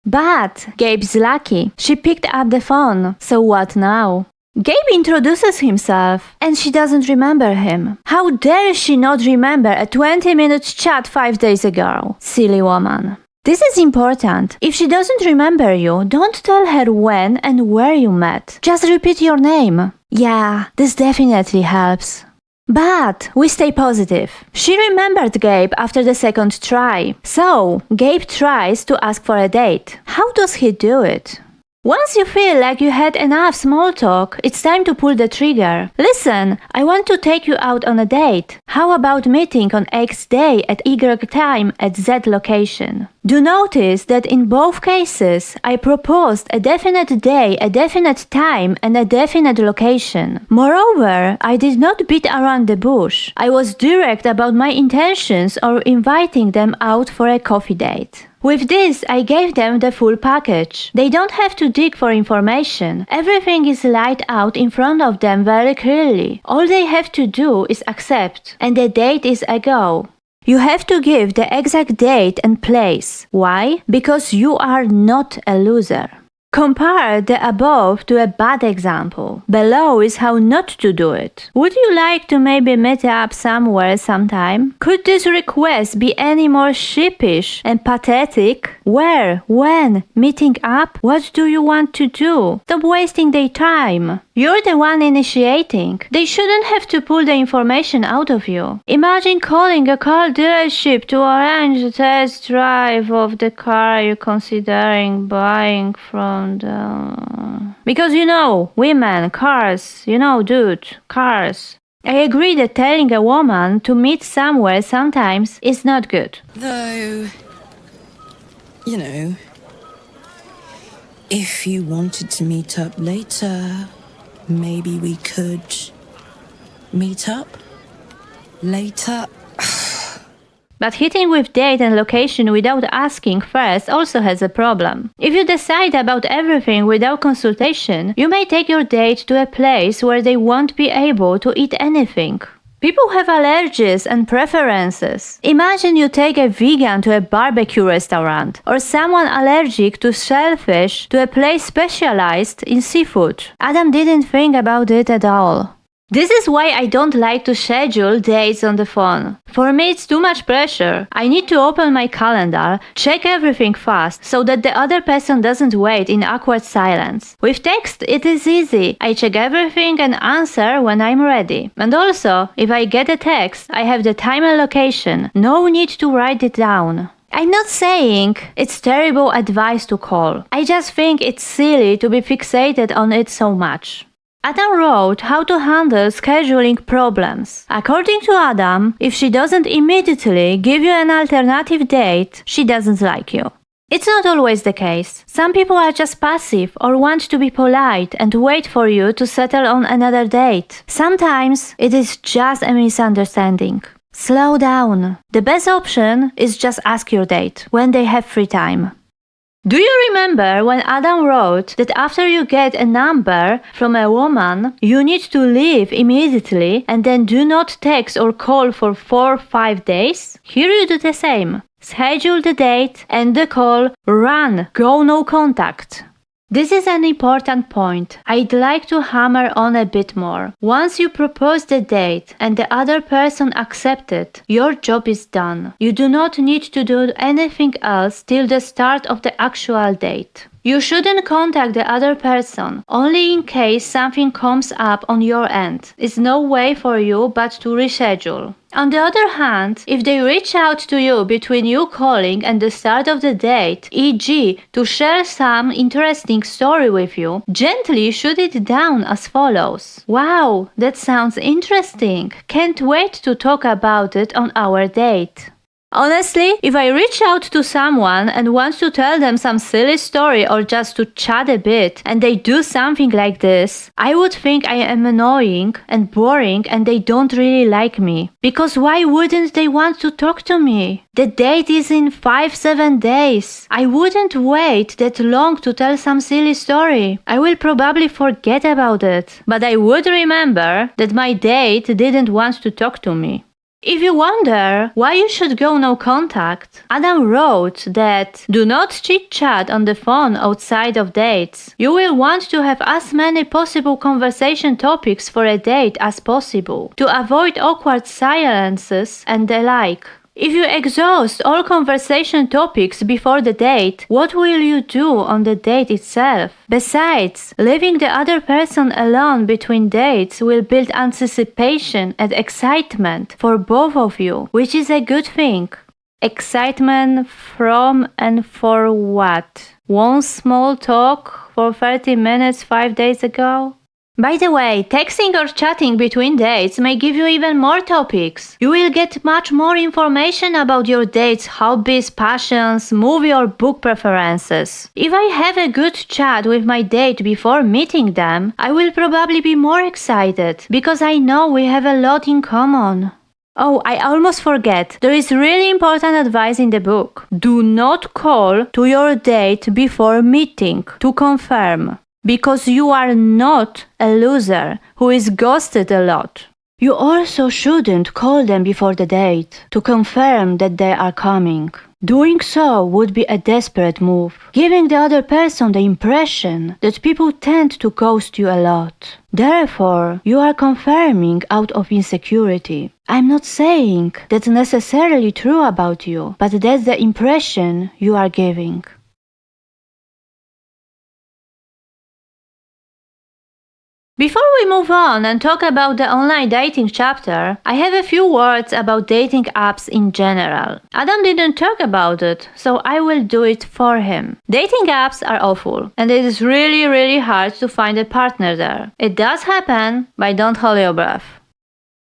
But Gabe's lucky. She picked up the phone. So what now? Gabe introduces himself, and she doesn't remember him. How dare she not remember a 20-minute chat 5 days ago? Silly woman. This is important. If she doesn't remember you, don't tell her when and where you met. Just repeat your name. Yeah, this definitely helps. But we stay positive. She remembered Gabe after the second try. So, Gabe tries to ask for a date. How does he do it? Once you feel like you had enough small talk, it's time to pull the trigger. Listen, I want to take you out on a date. How about meeting on X day at Y time at Z location? Do notice that in both cases, I proposed a definite day, a definite time, and a definite location. Moreover, I did not beat around the bush. I was direct about my intentions or inviting them out for a coffee date. With this, I gave them the full package. They don't have to dig for information. Everything is laid out in front of them very clearly. All they have to do is accept, and the date is a go. You have to give the exact date and place. Why? Because you are not a loser. Compare the above to a bad example. Below is how not to do it. Would you like to maybe meet up somewhere sometime? Could this request be any more sheepish and pathetic? Where? When? Meeting up? What do you want to do? Stop wasting their time. You're the one initiating. They shouldn't have to pull the information out of you. Imagine calling a car dealership to arrange a test drive of the car you're considering buying from because women, cars, dude, cars. I agree that telling a woman to meet somewhere sometimes is not good. Though, if you wanted to meet up later, maybe we could meet up later. But hitting with date and location without asking first also has a problem. If you decide about everything without consultation, you may take your date to a place where they won't be able to eat anything. People have allergies and preferences. Imagine you take a vegan to a barbecue restaurant, or someone allergic to shellfish to a place specialized in seafood. Adam didn't think about it at all. This is why I don't like to schedule dates on the phone. For me, it's too much pressure. I need to open my calendar, check everything fast, so that the other person doesn't wait in awkward silence. With text, it is easy. I check everything and answer when I'm ready. And also, if I get a text, I have the time and location. No need to write it down. I'm not saying it's terrible advice to call. I just think it's silly to be fixated on it so much. Adam wrote how to handle scheduling problems. According to Adam, if she doesn't immediately give you an alternative date, she doesn't like you. It's not always the case. Some people are just passive or want to be polite and wait for you to settle on another date. Sometimes it is just a misunderstanding. Slow down. The best option is just ask your date when they have free time. Do you remember when Adam wrote that after you get a number from a woman, you need to leave immediately and then do not text or call for 4 or 5 days? Here you do the same. Schedule the date and the call, run, go no contact. This is an important point I'd like to hammer on a bit more. Once you propose the date and the other person accepts it, your job is done. You do not need to do anything else till the start of the actual date. You shouldn't contact the other person, only in case something comes up on your end. It's no way for you but to reschedule. On the other hand, if they reach out to you between you calling and the start of the date, e.g. to share some interesting story with you, gently shoot it down as follows. Wow, that sounds interesting. Can't wait to talk about it on our date. Honestly, if I reach out to someone and want to tell them some silly story or just to chat a bit and they do something like this, I would think I am annoying and boring and they don't really like me. Because why wouldn't they want to talk to me? The date is in 5-7 days. I wouldn't wait that long to tell some silly story. I will probably forget about it. But I would remember that my date didn't want to talk to me. If you wonder why you should go no contact, Adam wrote that do not chit-chat on the phone outside of dates. You will want to have as many possible conversation topics for a date as possible to avoid awkward silences and the like. If you exhaust all conversation topics before the date, what will you do on the date itself? Besides, leaving the other person alone between dates will build anticipation and excitement for both of you, which is a good thing. Excitement from and for what? One small talk for 30 minutes 5 days ago? By the way, texting or chatting between dates may give you even more topics. You will get much more information about your date's hobbies, passions, movie or book preferences. If I have a good chat with my date before meeting them, I will probably be more excited because I know we have a lot in common. Oh, I almost forget. There is really important advice in the book. Do not call to your date before meeting to confirm. Because you are not a loser who is ghosted a lot. You also shouldn't call them before the date to confirm that they are coming. Doing so would be a desperate move, giving the other person the impression that people tend to ghost you a lot. Therefore, you are confirming out of insecurity. I'm not saying that's necessarily true about you, but that's the impression you are giving. Before we move on and talk about the online dating chapter, I have a few words about dating apps in general. Adam didn't talk about it, so I will do it for him. Dating apps are awful, and it is really hard to find a partner there. It does happen, but don't hold your breath.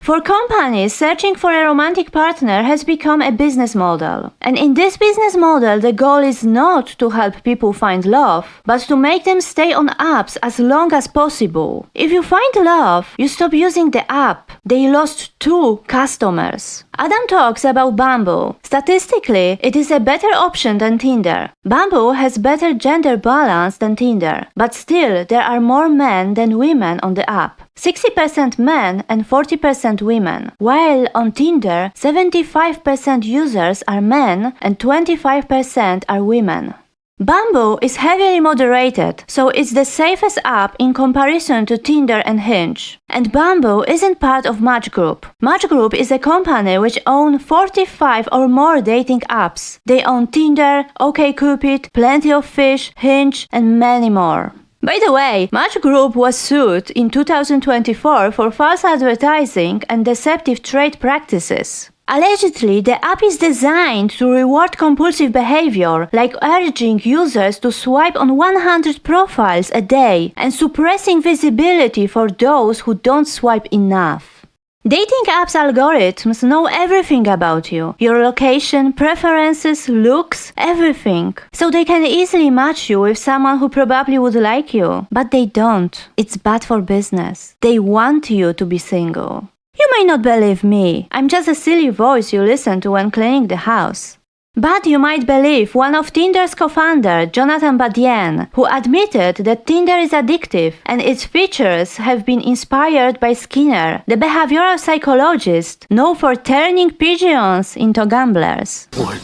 For companies, searching for a romantic partner has become a business model. And in this business model, the goal is not to help people find love, but to make them stay on apps as long as possible. If you find love, you stop using the app. They lost 2 customers. Adam talks about Bumble. Statistically, it is a better option than Tinder. Bumble has better gender balance than Tinder, but still there are more men than women on the app. 60% men and 40% women, while on Tinder, 75% users are men and 25% are women. Bumble is heavily moderated, so it's the safest app in comparison to Tinder and Hinge. And Bumble isn't part of Match Group. Match Group is a company which owns 45 or more dating apps. They own Tinder, OkCupid, Plenty of Fish, Hinge, and many more. By the way, Match Group was sued in 2024 for false advertising and deceptive trade practices. Allegedly, the app is designed to reward compulsive behavior, like urging users to swipe on 100 profiles a day and suppressing visibility for those who don't swipe enough. Dating apps algorithms know everything about you, your location, preferences, looks, everything. So they can easily match you with someone who probably would like you. But they don't. It's bad for business. They want you to be single. You may not believe me. I'm just a silly voice you listen to when cleaning the house. But you might believe one of Tinder's co-founder, Jonathan Badiane, who admitted that Tinder is addictive and its features have been inspired by Skinner, the behavioral psychologist known for turning pigeons into gamblers. What?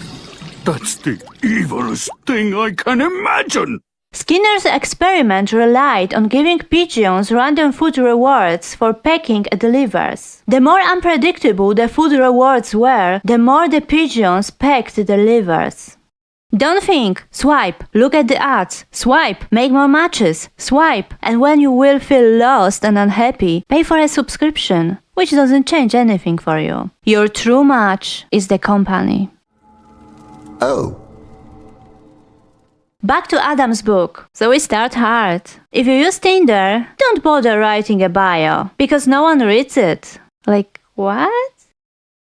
That's the evilest thing I can imagine! Skinner's experiment relied on giving pigeons random food rewards for pecking at the livers. The more unpredictable the food rewards were, the more the pigeons pecked the livers. Don't think, swipe, look at the ads, swipe, make more matches, swipe, and when you will feel lost and unhappy, pay for a subscription, which doesn't change anything for you. Your true match is the company. Oh. Back to Adam's book. So we start hard. If you use Tinder, don't bother writing a bio, because no one reads it. Like, what?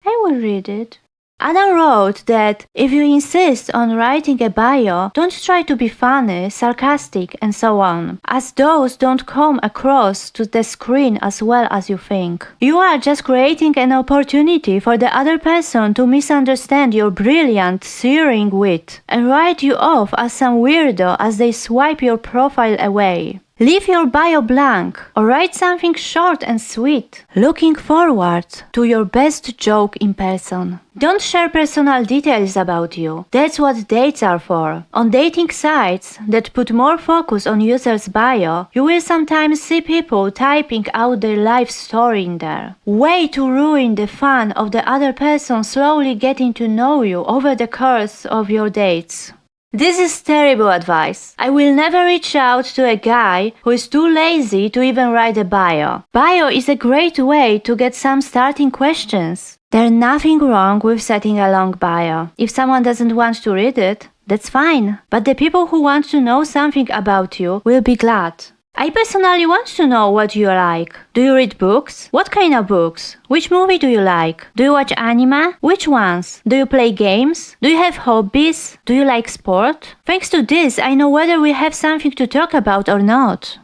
I will read it. Adam wrote that if you insist on writing a bio, don't try to be funny, sarcastic, and so on, as those don't come across to the screen as well as you think. You are just creating an opportunity for the other person to misunderstand your brilliant, searing wit and write you off as some weirdo as they swipe your profile away. Leave your bio blank or write something short and sweet, looking forward to your best joke in person. Don't share personal details about you. That's what dates are for. On dating sites that put more focus on users' bio, you will sometimes see people typing out their life story in there. Way to ruin the fun of the other person slowly getting to know you over the course of your dates. This is terrible advice. I will never reach out to a guy who is too lazy to even write a bio. Bio is a great way to get some starting questions. There's nothing wrong with setting a long bio. If someone doesn't want to read it, that's fine. But the people who want to know something about you will be glad. I personally want to know what you like. Do you read books? What kind of books? Which movie do you like? Do you watch anime? Which ones? Do you play games? Do you have hobbies? Do you like sport? Thanks to this, I know whether we have something to talk about or not.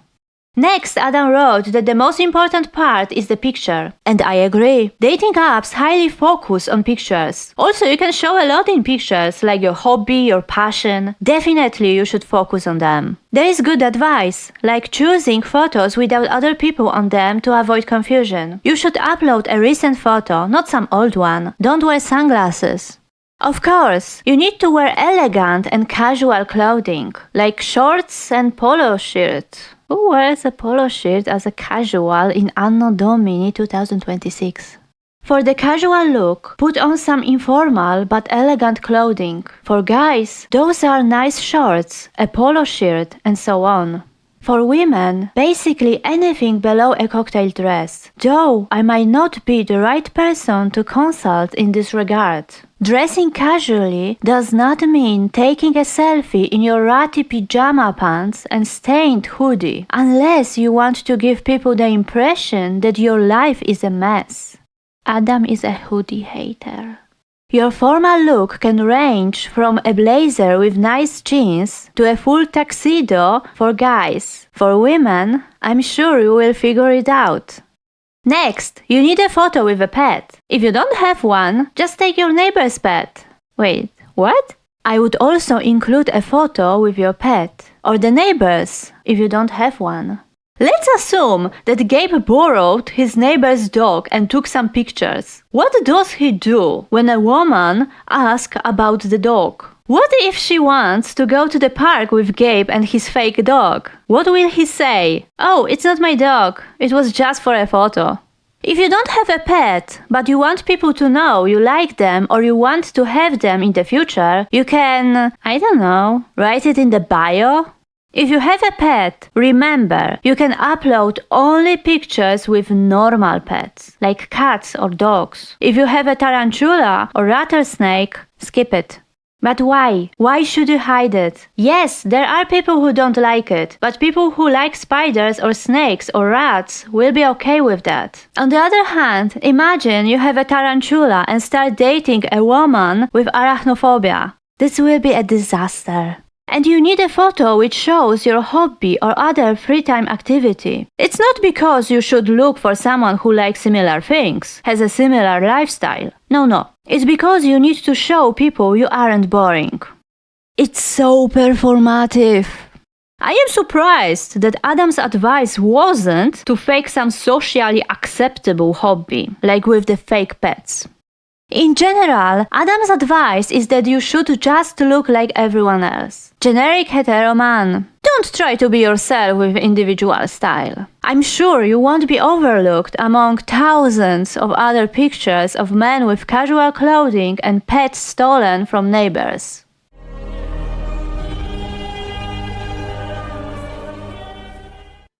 Next, Adam wrote that the most important part is the picture. And I agree. Dating apps highly focus on pictures. Also, you can show a lot in pictures, like your hobby, your passion. Definitely you should focus on them. There is good advice, like choosing photos without other people on them to avoid confusion. You should upload a recent photo, not some old one. Don't wear sunglasses. Of course, you need to wear elegant and casual clothing, like shorts and polo shirt. Who wears a polo shirt as a casual in Anno Domini 2026? For the casual look, put on some informal but elegant clothing. For guys, those are nice shorts, a polo shirt, and so on. For women, basically anything below a cocktail dress, though I might not be the right person to consult in this regard. Dressing casually does not mean taking a selfie in your ratty pajama pants and stained hoodie, unless you want to give people the impression that your life is a mess. Adam is a hoodie hater. Your formal look can range from a blazer with nice jeans to a full tuxedo for guys. For women, I'm sure you will figure it out. Next, you need a photo with a pet. If you don't have one, just take your neighbor's pet. Wait, what? I would also include a photo with your pet, or the neighbor's, if you don't have one. Let's assume that Gabe borrowed his neighbor's dog and took some pictures. What does he do when a woman asks about the dog? What if she wants to go to the park with Gabe and his fake dog? What will he say? Oh, it's not my dog. It was just for a photo. If you don't have a pet, but you want people to know you like them or you want to have them in the future, you can, I don't know, write it in the bio? If you have a pet, remember, you can upload only pictures with normal pets, like cats or dogs. If you have a tarantula or rattlesnake, skip it. But why? Why should you hide it? Yes, there are people who don't like it, but people who like spiders or snakes or rats will be okay with that. On the other hand, imagine you have a tarantula and start dating a woman with arachnophobia. This will be a disaster. And you need a photo which shows your hobby or other free time activity. It's not because you should look for someone who likes similar things, has a similar lifestyle. No. It's because you need to show people you aren't boring. It's so performative. I am surprised that Adam's advice wasn't to fake some socially acceptable hobby, like with the fake pets. In general, Adam's advice is that you should just look like everyone else. Generic hetero man. Don't try to be yourself with individual style. I'm sure you won't be overlooked among thousands of other pictures of men with casual clothing and pets stolen from neighbors.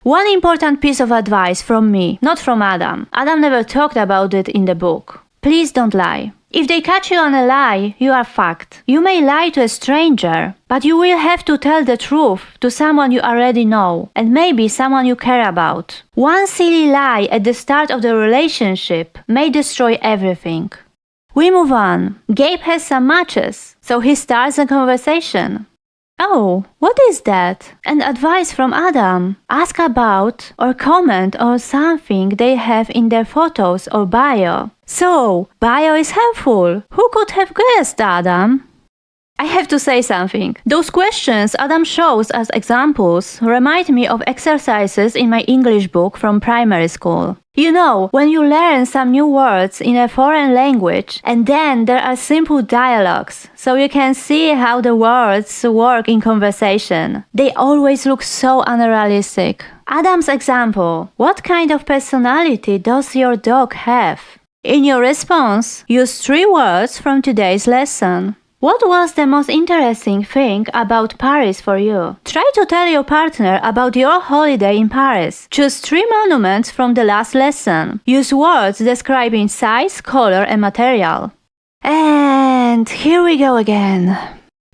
One important piece of advice from me, not from Adam. Adam never talked about it in the book. Please don't lie. If they catch you on a lie, you are fucked. You may lie to a stranger, but you will have to tell the truth to someone you already know, and maybe someone you care about. One silly lie at the start of the relationship may destroy everything. We move on. Gabe has some matches, so he starts a conversation. Oh, what is that? And advice from Adam. Ask about or comment on something they have in their photos or bio. So, bio is helpful. Who could have guessed, Adam? I have to say something. Those questions Adam shows as examples remind me of exercises in my English book from primary school. You know, when you learn some new words in a foreign language and then there are simple dialogues, so you can see how the words work in conversation. They always look so unrealistic. Adam's example: what kind of personality does your dog have? In your response, use 3 words from today's lesson. What was the most interesting thing about Paris for you? Try to tell your partner about your holiday in Paris. Choose 3 monuments from the last lesson. Use words describing size, color, and material. And here we go again.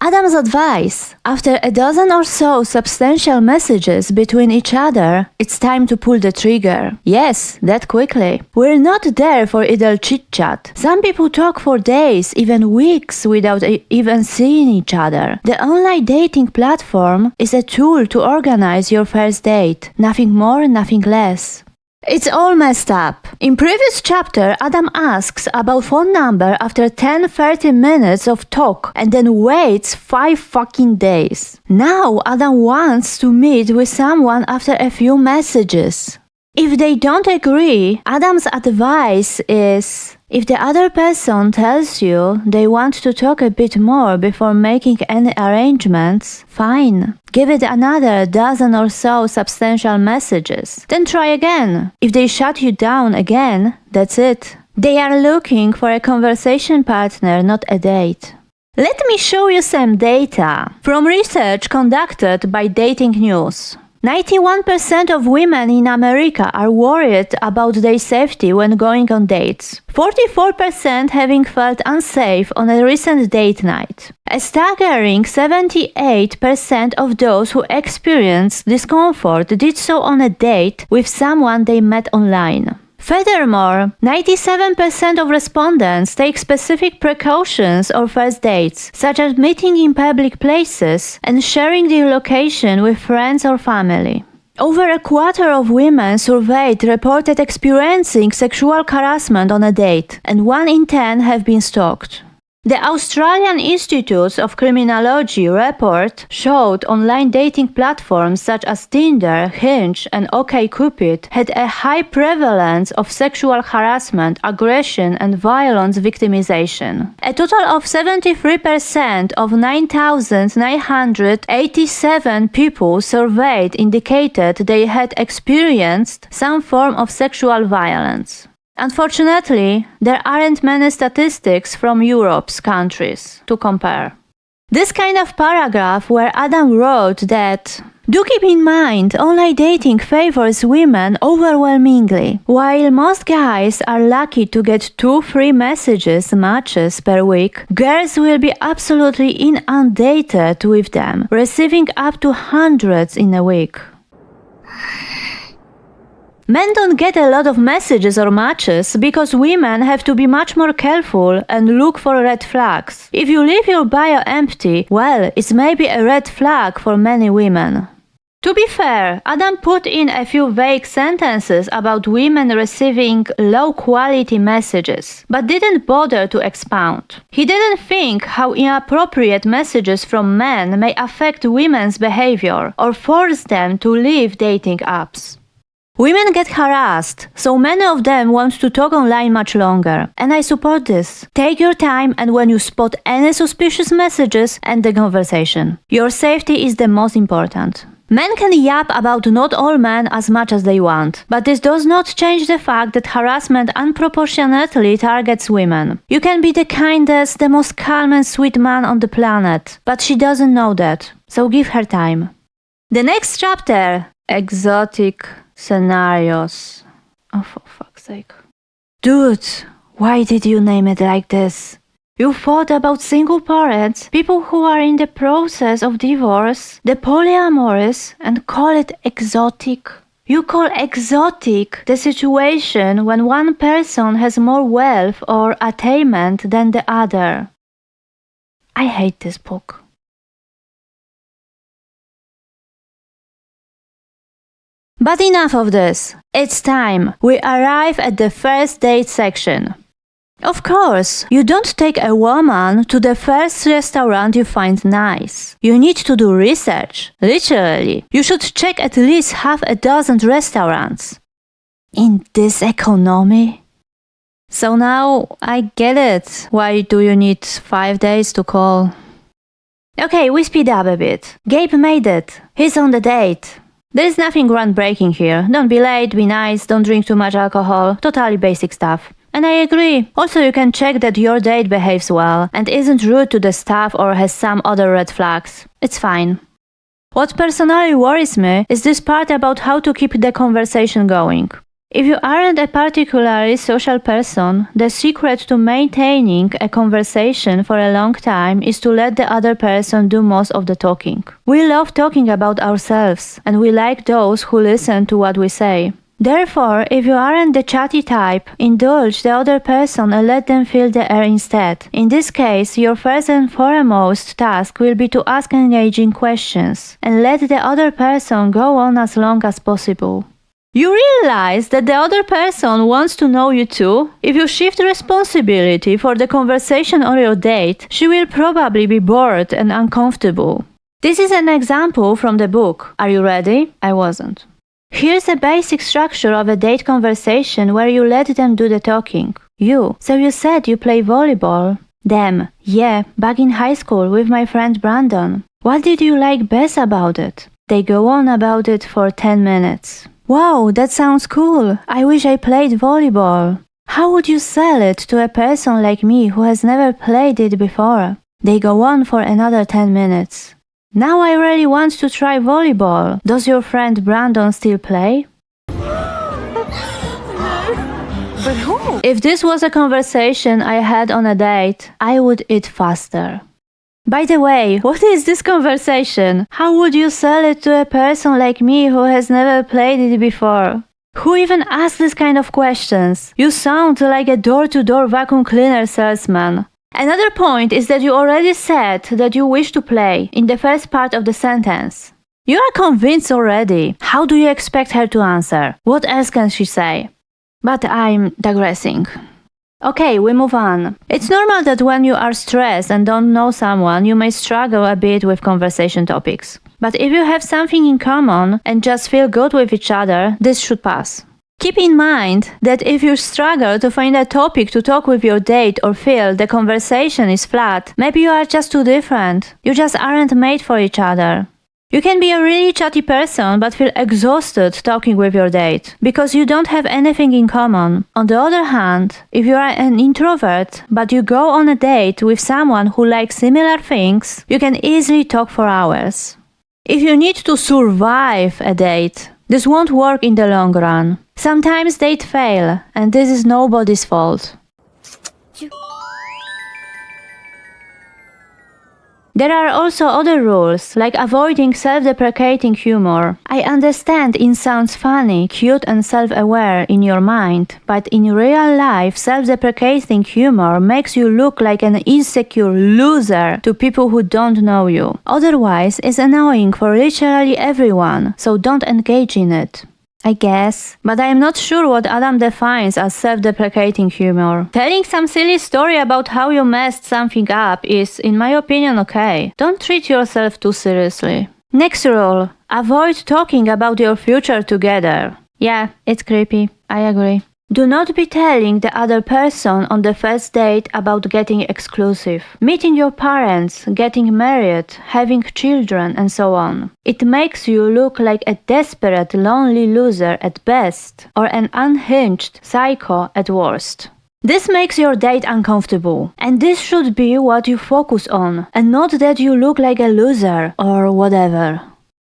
Adam's advice: after a dozen or so substantial messages between each other, it's time to pull the trigger. Yes, that quickly. We're not there for idle chit-chat. Some people talk for days, even weeks, without even seeing each other. The online dating platform is a tool to organize your first date. Nothing more, nothing less. It's all messed up. In previous chapter, Adam asks about phone number after 10-30 minutes of talk and then waits 5 fucking days. Now Adam wants to meet with someone after a few messages. If they don't agree, Adam's advice is: if the other person tells you they want to talk a bit more before making any arrangements, fine. Give it another dozen or so substantial messages. Then try again. If they shut you down again, that's it. They are looking for a conversation partner, not a date. Let me show you some data from research conducted by Dating News. 91% of women in America are worried about their safety when going on dates. 44% having felt unsafe on a recent date night. A staggering 78% of those who experienced discomfort did so on a date with someone they met online. Furthermore, 97% of respondents take specific precautions on first dates, such as meeting in public places and sharing their location with friends or family. Over a quarter of women surveyed reported experiencing sexual harassment on a date, and 1 in 10 have been stalked. The Australian Institute of Criminology report showed online dating platforms such as Tinder, Hinge, and OkCupid had a high prevalence of sexual harassment, aggression, and violence victimization. A total of 73% of 9,987 people surveyed indicated they had experienced some form of sexual violence. Unfortunately, there aren't many statistics from Europe's countries to compare. This kind of paragraph where Adam wrote that, "Do keep in mind, online dating favors women overwhelmingly. While most guys are lucky to get 2 free matches per week, girls will be absolutely inundated with them, receiving up to hundreds in a week." Men don't get a lot of messages or matches because women have to be much more careful and look for red flags. If you leave your bio empty, well, it's maybe a red flag for many women. To be fair, Adam put in a few vague sentences about women receiving low-quality messages, but didn't bother to expound. He didn't think how inappropriate messages from men may affect women's behavior or force them to leave dating apps. Women get harassed, so many of them want to talk online much longer, and I support this. Take your time, and when you spot any suspicious messages, end the conversation. Your safety is the most important. Men can yap about not all men as much as they want, but this does not change the fact that harassment unproportionately targets women. You can be the kindest, the most calm and sweet man on the planet, but she doesn't know that, so give her time. The next chapter, exotic scenarios. Oh, for fuck's sake. Dude, why did you name it like this? You thought about single parents, people who are in the process of divorce, the polyamorous, and call it exotic? You call exotic the situation when one person has more wealth or attainment than the other. I hate this book. But enough of this. It's time. We arrive at the first date section. Of course, you don't take a woman to the first restaurant you find nice. You need to do research. Literally. You should check at least half a dozen restaurants. In this economy? So now I get it. Why do you need 5 days to call? Okay, we speed up a bit. Gabe made it. He's on the date. There is nothing groundbreaking here. Don't be late, be nice, don't drink too much alcohol. Totally basic stuff. And I agree. Also, you can check that your date behaves well and isn't rude to the staff or has some other red flags. It's fine. What personally worries me is this part about how to keep the conversation going. If you aren't a particularly social person, the secret to maintaining a conversation for a long time is to let the other person do most of the talking. We love talking about ourselves, and we like those who listen to what we say. Therefore, if you aren't the chatty type, indulge the other person and let them fill the air instead. In this case, your first and foremost task will be to ask engaging questions and let the other person go on as long as possible. You realize that the other person wants to know you too? If you shift responsibility for the conversation on your date, she will probably be bored and uncomfortable. This is an example from the book. Are you ready? I wasn't. Here's a basic structure of a date conversation where you let them do the talking. So you said you play volleyball. Them. Yeah, back in high school with my friend Brandon. What did you like best about it? They go on about it for 10 minutes. Wow, that sounds cool. I wish I played volleyball. How would you sell it to a person like me who has never played it before? They go on for another 10 minutes. Now I really want to try volleyball. Does your friend Brandon still play? But who? If this was a conversation I had on a date, I would eat faster. By the way, what is this conversation? How would you sell it to a person like me who has never played it before? Who even asks this kind of questions? You sound like a door-to-door vacuum cleaner salesman. Another point is that you already said that you wish to play in the first part of the sentence. You are convinced already. How do you expect her to answer? What else can she say? But I'm digressing. Okay, we move on. It's normal that when you are stressed and don't know someone, you may struggle a bit with conversation topics. But if you have something in common and just feel good with each other, this should pass. Keep in mind that if you struggle to find a topic to talk with your date or feel the conversation is flat, maybe you are just too different. You just aren't made for each other. You can be a really chatty person but feel exhausted talking with your date because you don't have anything in common. On the other hand, if you are an introvert but you go on a date with someone who likes similar things, you can easily talk for hours. If you need to survive a date, this won't work in the long run. Sometimes dates fail, and this is nobody's fault. There are also other rules, like avoiding self-deprecating humor. I understand it sounds funny, cute and self-aware in your mind, but in real life, self-deprecating humor makes you look like an insecure loser to people who don't know you. Otherwise, it's annoying for literally everyone, so don't engage in it. I guess, but I am not sure what Adam defines as self-deprecating humor. Telling some silly story about how you messed something up is, in my opinion, okay. Don't treat yourself too seriously. Next rule, avoid talking about your future together. Yeah, it's creepy, I agree. Do not be telling the other person on the first date about getting exclusive, meeting your parents, getting married, having children, and so on. It makes you look like a desperate, lonely loser at best, or an unhinged psycho at worst. This makes your date uncomfortable, and this should be what you focus on, and not that you look like a loser, or whatever.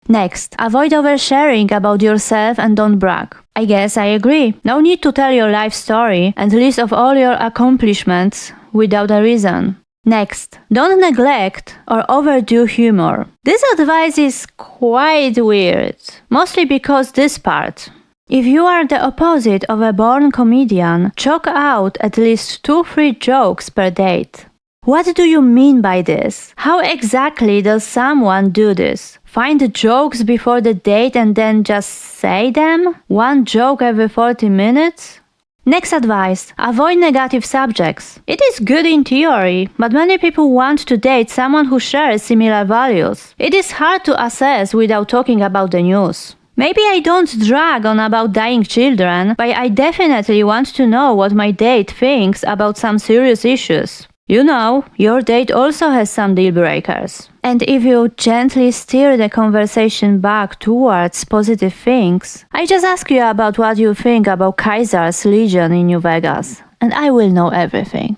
Next, avoid oversharing about yourself and don't brag. I guess I agree. No need to tell your life story and list of all your accomplishments without a reason. Next, don't neglect or overdo humor. This advice is quite weird, mostly because this part. If you are the opposite of a born comedian, chalk out at least 2-3 jokes per date. What do you mean by this? How exactly does someone do this? Find jokes before the date and then just say them? 1 joke every 40 minutes? Next advice, avoid negative subjects. It is good in theory, but many people want to date someone who shares similar values. It is hard to assess without talking about the news. Maybe I don't drag on about dying children, but I definitely want to know what my date thinks about some serious issues. You know, your date also has some deal breakers. And if you gently steer the conversation back towards positive things, I just ask you about what you think about Kaiser's Legion in New Vegas, and I will know everything.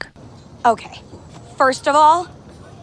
Okay, first of all,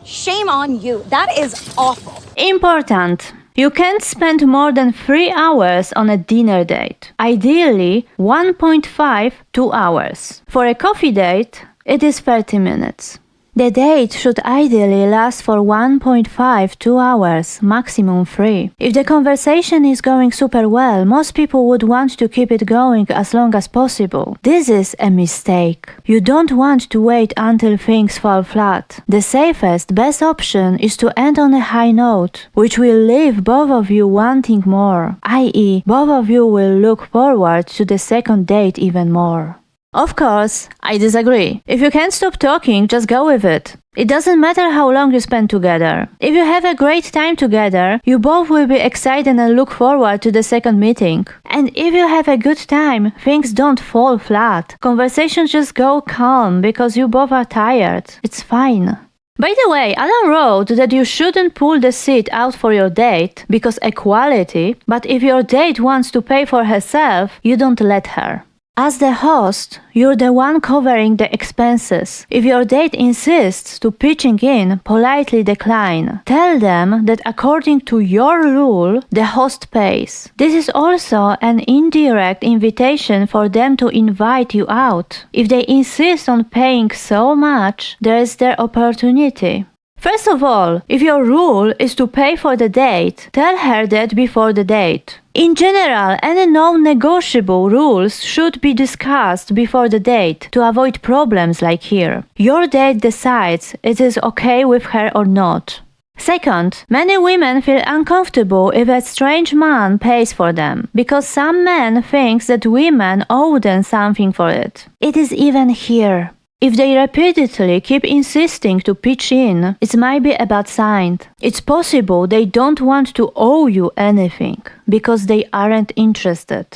shame on you. That is awful. Important. You can't spend more than 3 hours on a dinner date. Ideally, 1.5 to 2 hours. For a coffee date, it is 30 minutes. The date should ideally last for 1.5 to 2 hours, maximum 3. If the conversation is going super well, most people would want to keep it going as long as possible. This is a mistake. You don't want to wait until things fall flat. The safest, best option is to end on a high note, which will leave both of you wanting more, i.e., both of you will look forward to the second date even more. Of course, I disagree. If you can't stop talking, just go with it. It doesn't matter how long you spend together. If you have a great time together, you both will be excited and look forward to the second meeting. And if you have a good time, things don't fall flat. Conversations just go calm because you both are tired. It's fine. By the way, Adam wrote that you shouldn't pull the seat out for your date because equality, but if your date wants to pay for herself, you don't let her. As the host, you're the one covering the expenses. If your date insists to pitching in, politely decline. Tell them that according to your rule, the host pays. This is also an indirect invitation for them to invite you out. If they insist on paying so much, there is their opportunity. First of all, if your rule is to pay for the date, tell her that before the date. In general, any non-negotiable rules should be discussed before the date to avoid problems like here. Your date decides it is okay with her or not. Second, many women feel uncomfortable if a strange man pays for them, because some men think that women owe them something for it. It is even here. If they repeatedly keep insisting to pitch in, it might be a bad sign. It's possible they don't want to owe you anything, because they aren't interested.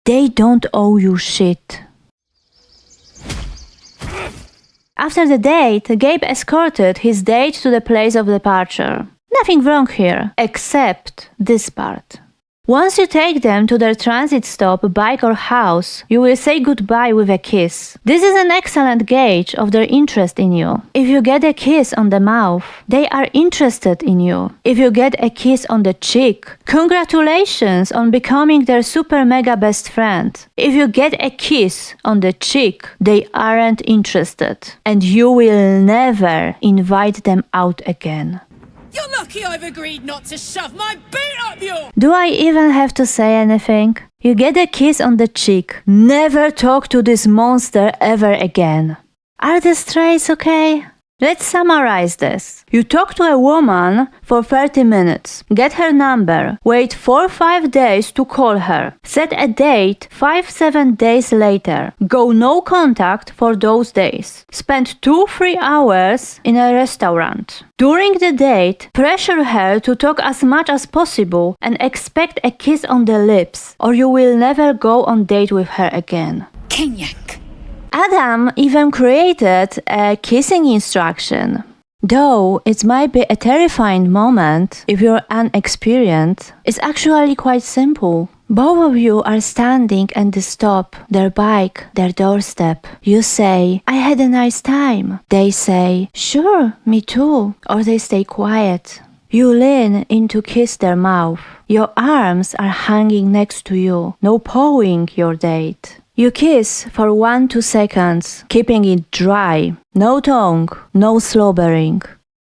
They don't owe you shit. After the date, Gabe escorted his date to the place of departure. Nothing wrong here, except this part. Once you take them to their transit stop, bike or house, you will say goodbye with a kiss. This is an excellent gauge of their interest in you. If you get a kiss on the mouth, they are interested in you. If you get a kiss on the cheek, congratulations on becoming their super mega best friend. If you get a kiss on the cheek, they aren't interested. And you will never invite them out again. You're lucky I've agreed not to shove my boot up your... Do I even have to say anything? You get a kiss on the cheek. Never talk to this monster ever again. Are the strays okay? Let's summarize this. You talk to a woman for 30 minutes, get her number, wait 4-5 days to call her, set a date 5-7 days later, go no contact for those days, spend 2-3 hours in a restaurant. During the date, pressure her to talk as much as possible and expect a kiss on the lips, or you will never go on date with her again. Kinyak. Adam even created a kissing instruction. Though it might be a terrifying moment if you're inexperienced, it's actually quite simple. Both of you are standing at the stop, their bike, their doorstep. You say, "I had a nice time." They say, "Sure, me too." Or they stay quiet. You lean in to kiss their mouth. Your arms are hanging next to you, no pawing your date. You kiss for 1-2 seconds, keeping it dry. No tongue, no slobbering.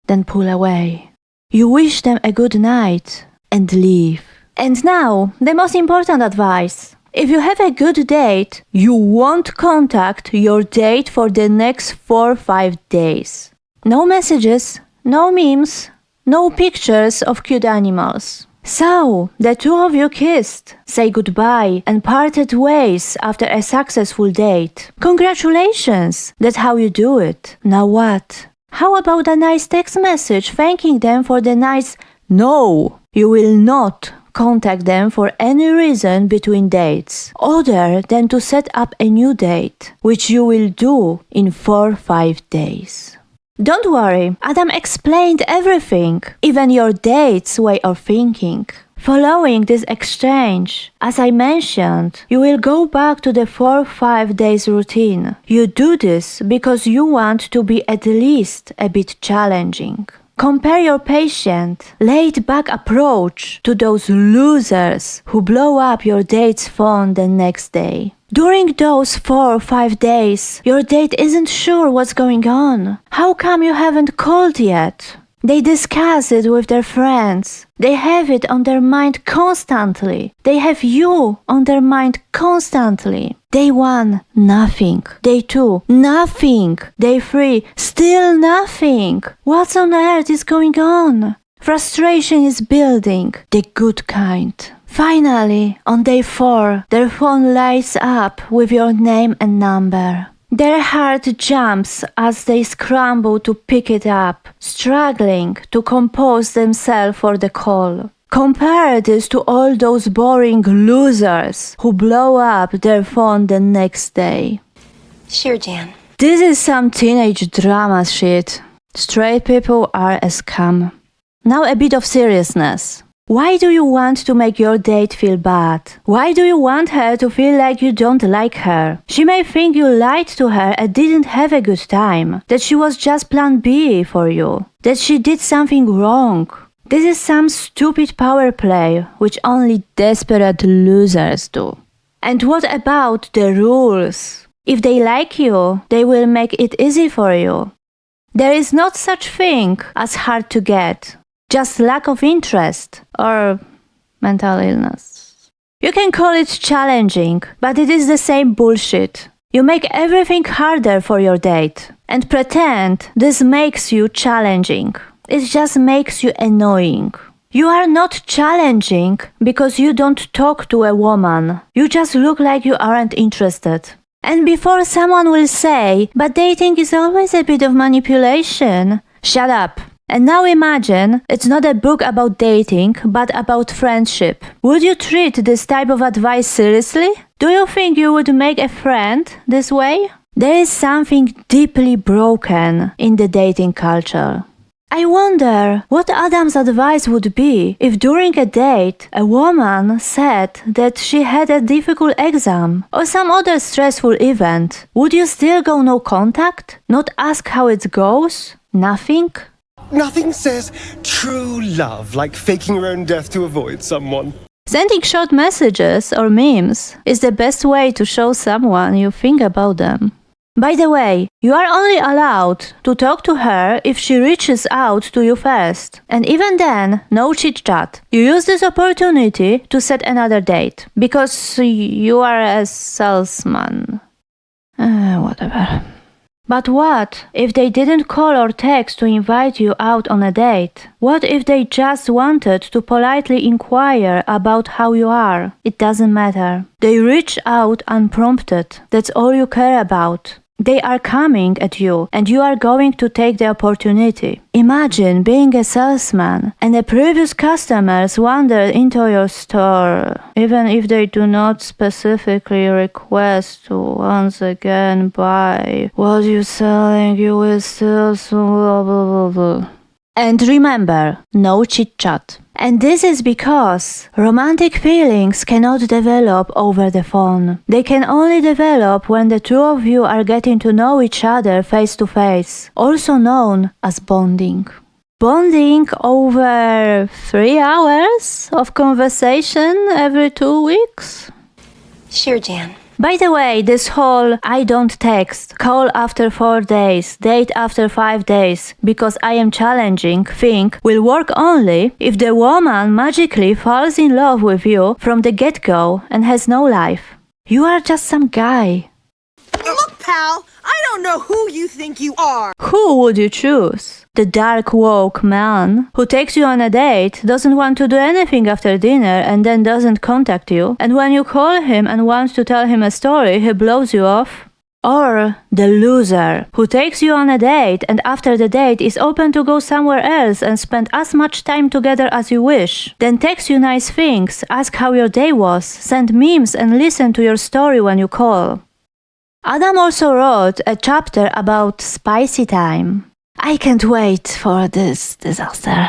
Then pull away. You wish them a good night and leave. And now, the most important advice. If you have a good date, you won't contact your date for the next 4-5 days. No messages, no memes, no pictures of cute animals. So, the two of you kissed, say goodbye, and parted ways after a successful date. Congratulations! That's how you do it. Now what? How about a nice text message thanking them for the nice... No! You will not contact them for any reason between dates, other than to set up a new date, which you will do in 4-5 days. Don't worry, Adam explained everything, even your date's way of thinking. Following this exchange, as I mentioned, you will go back to the 4-5 days routine. You do this because you want to be at least a bit challenging. Compare your patient, laid-back approach to those losers who blow up your date's phone the next day. During those 4-5 days, your date isn't sure what's going on. How come you haven't called yet? They discuss it with their friends. They have it on their mind constantly. They have you on their mind constantly. Day 1, nothing. Day 2, nothing. Day 3, still nothing. What on earth is going on? Frustration is building, the good kind. Finally, on day 4, their phone lights up with your name and number. Their heart jumps as they scramble to pick it up, struggling to compose themselves for the call. Compare this to all those boring losers who blow up their phone the next day. Sure, Jan. This is some teenage drama shit. Straight people are a scam. Now a bit of seriousness. Why do you want to make your date feel bad? Why do you want her to feel like you don't like her? She may think you lied to her and didn't have a good time, that she was just plan B for you, that she did something wrong. This is some stupid power play which only desperate losers do. And what about the rules? If they like you, they will make it easy for you. There is not such thing as hard to get. Just lack of interest or mental illness. You can call it challenging, but it is the same bullshit. You make everything harder for your date and pretend this makes you challenging. It just makes you annoying. You are not challenging because you don't talk to a woman. You just look like you aren't interested. And before someone will say, but dating is always a bit of manipulation, shut up. And now imagine, it's not a book about dating, but about friendship. Would you treat this type of advice seriously? Do you think you would make a friend this way? There is something deeply broken in the dating culture. I wonder what Adam's advice would be if during a date a woman said that she had a difficult exam or some other stressful event. Would you still go no contact? Not ask how it goes? Nothing? Nothing says true love like faking your own death to avoid someone. Sending short messages or memes is the best way to show someone you think about them. By the way, you are only allowed to talk to her if she reaches out to you first. And even then, no chit-chat. You use this opportunity to set another date. Because you are a salesman. Whatever. But what if they didn't call or text to invite you out on a date? What if they just wanted to politely inquire about how you are? It doesn't matter. They reach out unprompted. That's all you care about. They are coming at you and you are going to take the opportunity. Imagine being a salesman and the previous customers wander into your store, even if they do not specifically request to once again buy what you're selling, you will still blah blah blah blah. And remember, no chit-chat. And this is because romantic feelings cannot develop over the phone. They can only develop when the two of you are getting to know each other face to face, also known as bonding. Bonding over 3 hours of conversation every 2 weeks? Sure, Jan. By the way, this whole I don't text, call after 4 days, date after 5 days, because I am challenging thing will work only if the woman magically falls in love with you from the get-go and has no life. You are just some guy. Look, pal, I don't know who you think you are. Who would you choose? The dark woke man who takes you on a date, doesn't want to do anything after dinner and then doesn't contact you, and when you call him and want to tell him a story, he blows you off? Or the loser who takes you on a date and after the date is open to go somewhere else and spend as much time together as you wish, then texts you nice things, ask how your day was, send memes and listen to your story when you call. Adam also wrote a chapter about spicy time. I can't wait for this disaster.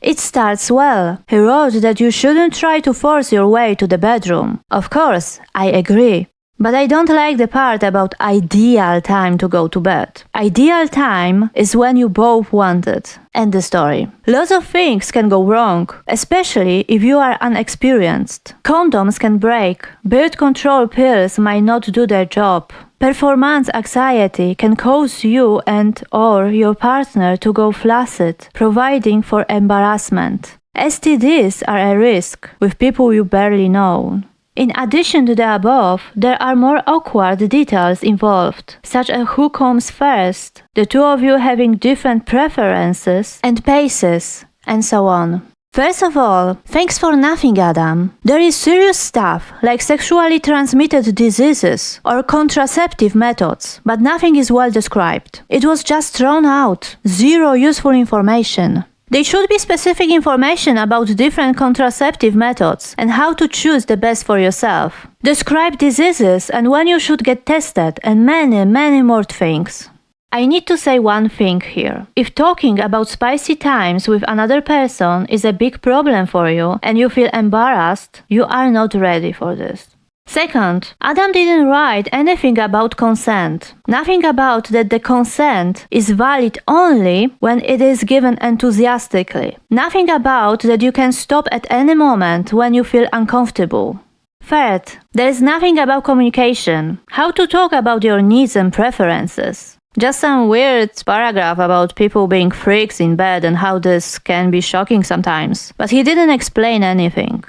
It starts well. He wrote that you shouldn't try to force your way to the bedroom. Of course, I agree. But I don't like the part about ideal time to go to bed. Ideal time is when you both want it. End the story. Lots of things can go wrong, especially if you are unexperienced. Condoms can break. Birth control pills might not do their job. Performance anxiety can cause you and/or your partner to go flaccid, providing for embarrassment. STDs are a risk with people you barely know. In addition to the above, there are more awkward details involved, such as who comes first, the two of you having different preferences and paces, and so on. First of all, thanks for nothing, Adam. There is serious stuff, like sexually transmitted diseases or contraceptive methods, but nothing is well described. It was just thrown out. Zero useful information. There should be specific information about different contraceptive methods and how to choose the best for yourself. Describe diseases and when you should get tested and many more things. I need to say one thing here. If talking about spicy times with another person is a big problem for you and you feel embarrassed, you are not ready for this. Second, Adam didn't write anything about consent. Nothing about that the consent is valid only when it is given enthusiastically. Nothing about that you can stop at any moment when you feel uncomfortable. Third, there is nothing about communication, how to talk about your needs and preferences. Just some weird paragraph about people being freaks in bed and how this can be shocking sometimes. But he didn't explain anything.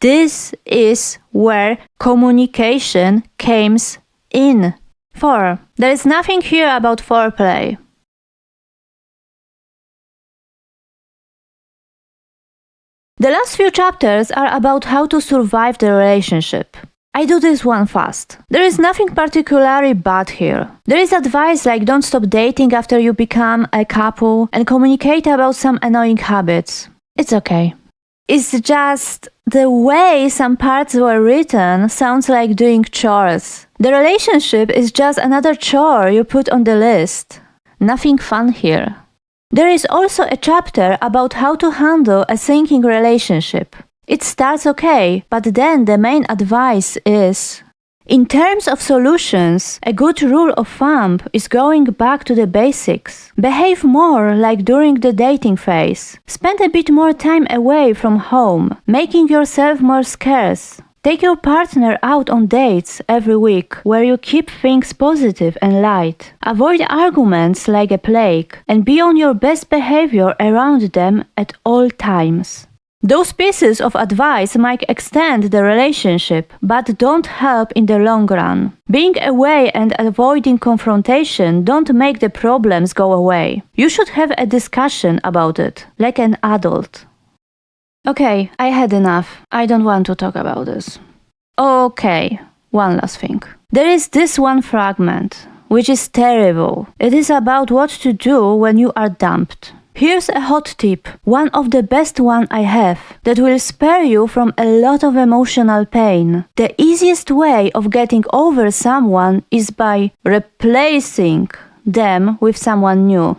This is where communication comes in. 4. There is nothing here about foreplay. The last few chapters are about how to survive the relationship. I do this one fast. There is nothing particularly bad here. There is advice like don't stop dating after you become a couple and communicate about some annoying habits. It's okay. It's just the way some parts were written sounds like doing chores. The relationship is just another chore you put on the list. Nothing fun here. There is also a chapter about how to handle a sinking relationship. It starts okay, but then the main advice is: in terms of solutions, a good rule of thumb is going back to the basics. Behave more like during the dating phase. Spend a bit more time away from home, making yourself more scarce. Take your partner out on dates every week where you keep things positive and light. Avoid arguments like a plague and be on your best behavior around them at all times. Those pieces of advice might extend the relationship, but don't help in the long run. Being away and avoiding confrontation don't make the problems go away. You should have a discussion about it, like an adult. Okay, I had enough. I don't want to talk about this. Okay, one last thing. There is this one fragment, which is terrible. It is about what to do when you are dumped. Here's a hot tip, one of the best one I have, that will spare you from a lot of emotional pain. The easiest way of getting over someone is by replacing them with someone new.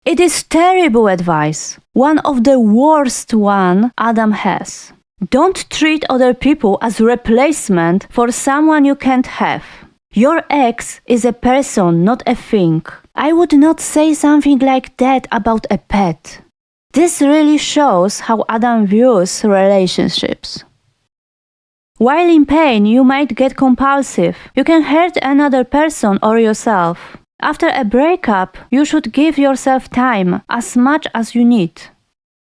It is terrible advice, one of the worst one Adam has. Don't treat other people as replacement for someone you can't have. Your ex is a person, not a thing. I would not say something like that about a pet. This really shows how Adam views relationships. While in pain, you might get compulsive. You can hurt another person or yourself. After a breakup, you should give yourself time, as much as you need.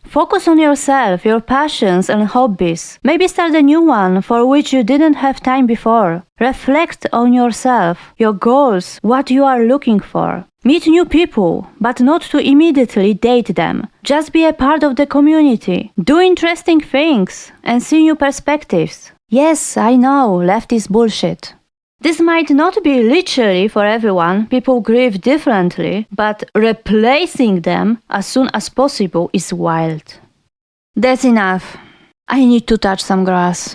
Focus on yourself, your passions and hobbies. Maybe start a new one for which you didn't have time before. Reflect on yourself, your goals, what you are looking for. Meet new people, but not to immediately date them. Just be a part of the community. Do interesting things and see new perspectives. Yes, I know, left is bullshit. This might not be literally for everyone, people grieve differently, but replacing them as soon as possible is wild. That's enough. I need to touch some grass.